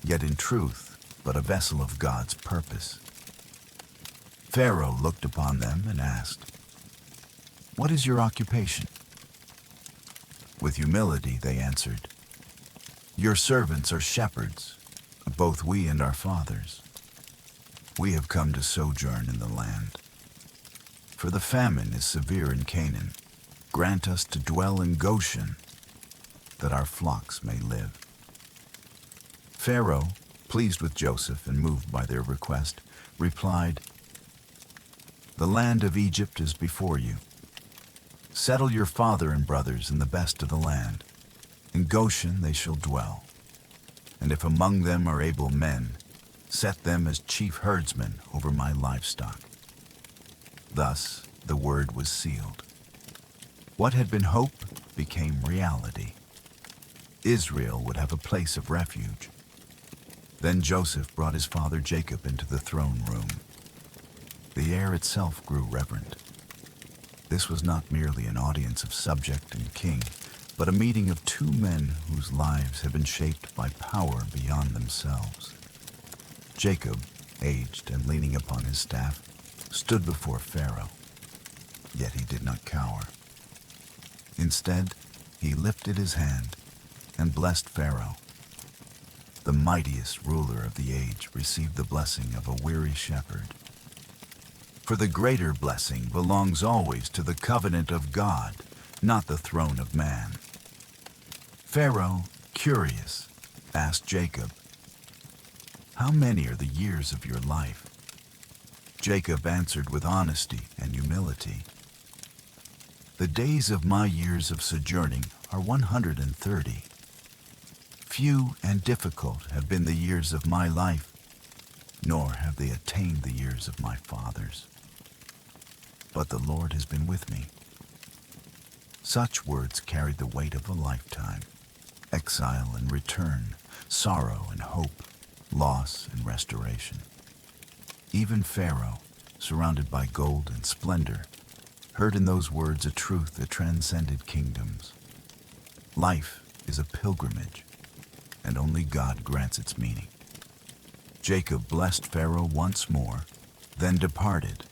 yet in truth but a vessel of God's purpose. Pharaoh looked upon them and asked, "What is your occupation?" With humility they answered, "Your servants are shepherds, both we and our fathers. We have come to sojourn in the land. For the famine is severe in Canaan. Grant us to dwell in Goshen, that our flocks may live." Pharaoh, pleased with Joseph and moved by their request, replied, "The land of Egypt is before you. Settle your father and brothers in the best of the land. In Goshen they shall dwell. And if among them are able men, set them as chief herdsmen over my livestock." Thus the word was sealed. What had been hope became reality. Israel would have a place of refuge. Then Joseph brought his father Jacob into the throne room. The air itself grew reverent. This was not merely an audience of subject and king, but a meeting of 2 men whose lives had been shaped by power beyond themselves. Jacob, aged and leaning upon his staff, stood before Pharaoh, yet he did not cower. Instead, he lifted his hand and blessed Pharaoh. The mightiest ruler of the age received the blessing of a weary shepherd. For the greater blessing belongs always to the covenant of God, not the throne of man. Pharaoh, curious, asked Jacob, "How many are the years of your life?" Jacob answered with honesty and humility, "The days of my years of sojourning are 130. Few and difficult have been the years of my life, nor have they attained the years of my fathers. But the Lord has been with me." Such words carried the weight of a lifetime: exile and return, sorrow and hope, loss and restoration. Even Pharaoh, surrounded by gold and splendor, heard in those words a truth that transcended kingdoms. Life is a pilgrimage, and only God grants its meaning. Jacob blessed Pharaoh once more, then departed.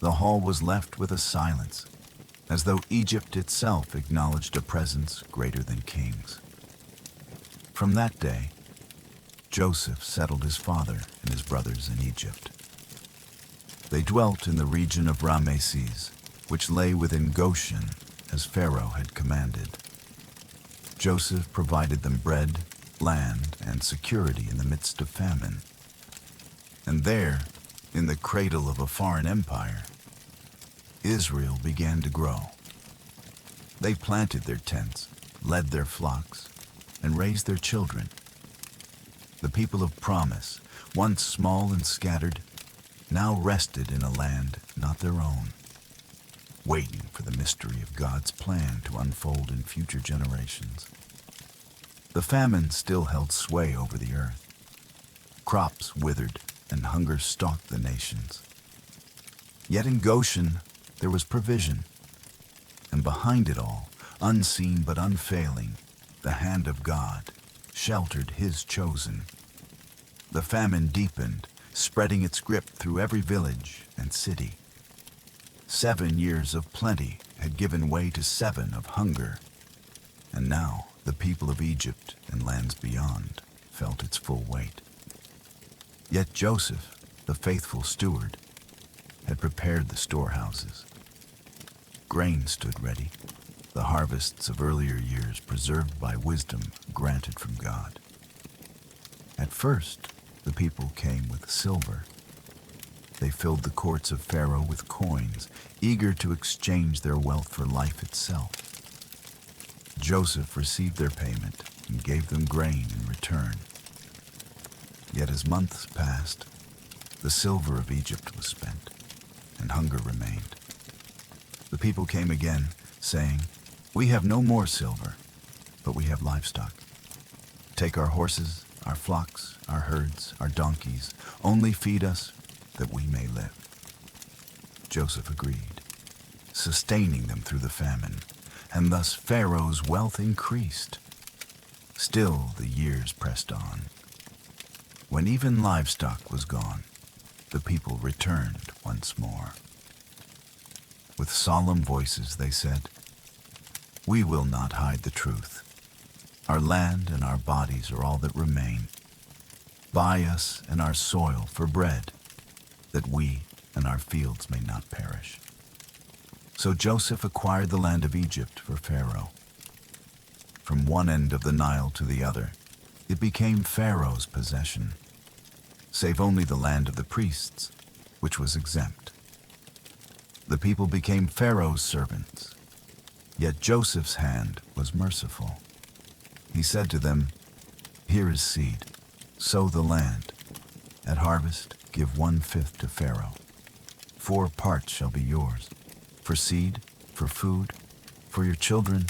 The hall was left with a silence, as though Egypt itself acknowledged a presence greater than kings. From that day, Joseph settled his father and his brothers in Egypt. They dwelt in the region of Ramesses, which lay within Goshen, as Pharaoh had commanded. Joseph provided them bread, land, and security in the midst of famine. And there, in the cradle of a foreign empire, Israel began to grow. They planted their tents, led their flocks, and raised their children. The people of promise, once small and scattered, now rested in a land not their own, waiting for the mystery of God's plan to unfold in future generations. The famine still held sway over the earth. Crops withered and hunger stalked the nations. Yet in Goshen there was provision, and behind it all, unseen but unfailing, the hand of God, sheltered his chosen. The famine deepened, spreading its grip through every village and city. 7 years of plenty had given way to 7 of hunger, and now the people of Egypt and lands beyond felt its full weight. Yet Joseph, the faithful steward, had prepared the storehouses. Grain stood ready, the harvests of earlier years preserved by wisdom granted from God. At first, the people came with silver. They filled the courts of Pharaoh with coins, eager to exchange their wealth for life itself. Joseph received their payment and gave them grain in return. Yet as months passed, the silver of Egypt was spent, and hunger remained. The people came again, saying, "We have no more silver, but we have livestock. Take our horses, our flocks, our herds, our donkeys. Only feed us, that we may live." Joseph agreed, sustaining them through the famine, and thus Pharaoh's wealth increased. Still the years pressed on. When even livestock was gone, the people returned once more. With solemn voices they said, "We will not hide the truth. Our land and our bodies are all that remain. Buy us and our soil for bread, that we and our fields may not perish." So Joseph acquired the land of Egypt for Pharaoh. From one end of the Nile to the other, it became Pharaoh's possession, save only the land of the priests, which was exempt. The people became Pharaoh's servants, yet Joseph's hand was merciful. He said to them, "Here is seed, sow the land. At harvest, give 1/5 to Pharaoh. 4 parts shall be yours, for seed, for food, for your children,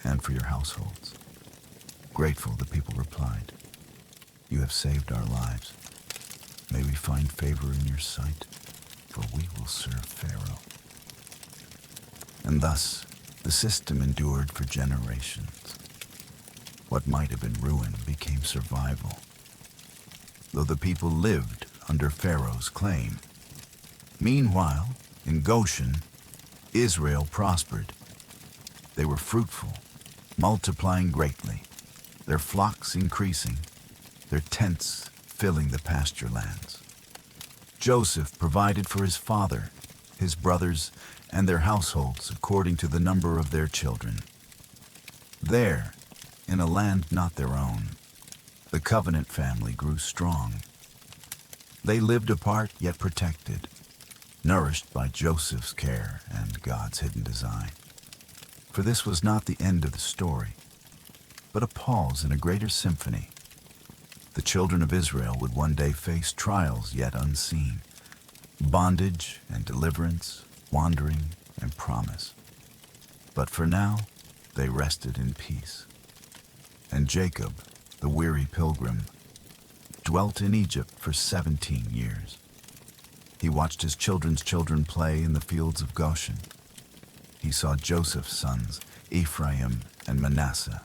and for your households." Grateful, the people replied, "You have saved our lives. May we find favor in your sight, for we will serve Pharaoh." And thus the system endured for generations. What might have been ruin became survival, though the people lived under Pharaoh's claim. Meanwhile, in Goshen, Israel prospered. They were fruitful, multiplying greatly, their flocks increasing, their tents filling the pasture lands. Joseph provided for his father, his brothers, and their households according to the number of their children. There, in a land not their own, the covenant family grew strong. They lived apart yet protected, nourished by Joseph's care and God's hidden design. For this was not the end of the story, but a pause in a greater symphony. The children of Israel would one day face trials yet unseen, bondage and deliverance, wandering and promise. But for now, they rested in peace. And Jacob, the weary pilgrim, dwelt in Egypt for 17 years. He watched his children's children play in the fields of Goshen. He saw Joseph's sons, Ephraim and Manasseh,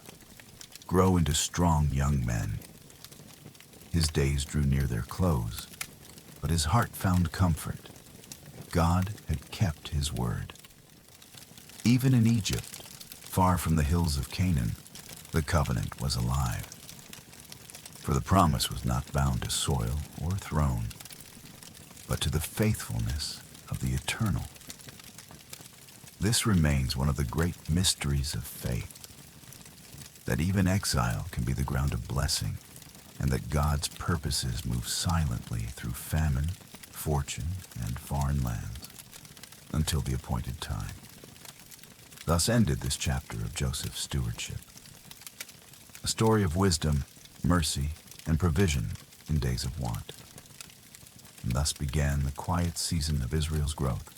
grow into strong young men. His days drew near their close, but his heart found comfort. God had kept his word. Even in Egypt, far from the hills of Canaan, the covenant was alive. For the promise was not bound to soil or throne, but to the faithfulness of the eternal. This remains one of the great mysteries of faith, that even exile can be the ground of blessing, and that God's purposes move silently through famine, fortune, and foreign lands until the appointed time. Thus ended this chapter of Joseph's stewardship, a story of wisdom, mercy, and provision in days of want. And thus began the quiet season of Israel's growth,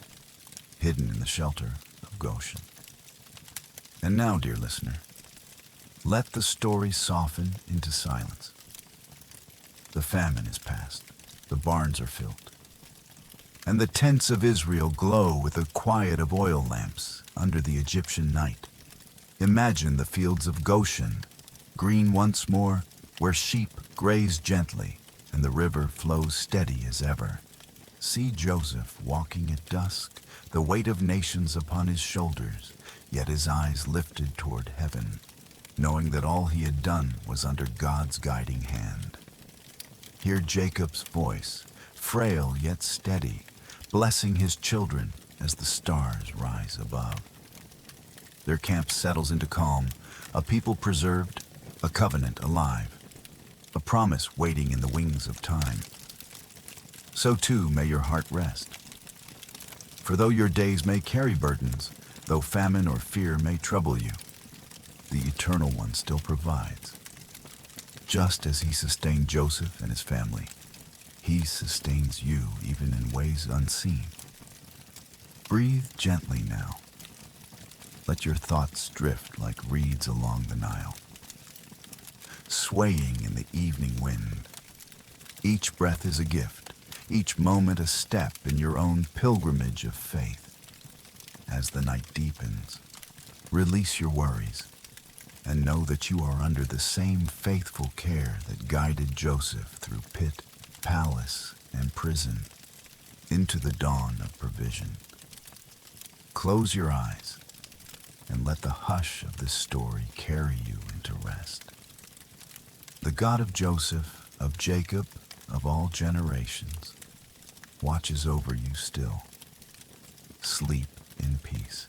hidden in the shelter of Goshen. And now, dear listener, let the story soften into silence. The famine is past, the barns are filled, and the tents of Israel glow with the quiet of oil lamps under the Egyptian night. Imagine the fields of Goshen, green once more, where sheep graze gently and the river flows steady as ever. See Joseph walking at dusk, the weight of nations upon his shoulders, yet his eyes lifted toward heaven, knowing that all he had done was under God's guiding hand. Hear Jacob's voice, frail yet steady, blessing his children as the stars rise above. Their camp settles into calm, a people preserved, a covenant alive, a promise waiting in the wings of time. So too may your heart rest. For though your days may carry burdens, though famine or fear may trouble you, the Eternal One still provides. Just as he sustained Joseph and his family, he sustains you even in ways unseen. Breathe gently now. Let your thoughts drift like reeds along the Nile, swaying in the evening wind. Each breath is a gift, each moment a step in your own pilgrimage of faith. As the night deepens, release your worries and know that you are under the same faithful care that guided Joseph through pit, palace, and prison into the dawn of provision. Close your eyes and let the hush of this story carry you into rest. The God of Joseph, of Jacob, of all generations, watches over you still. Sleep in peace.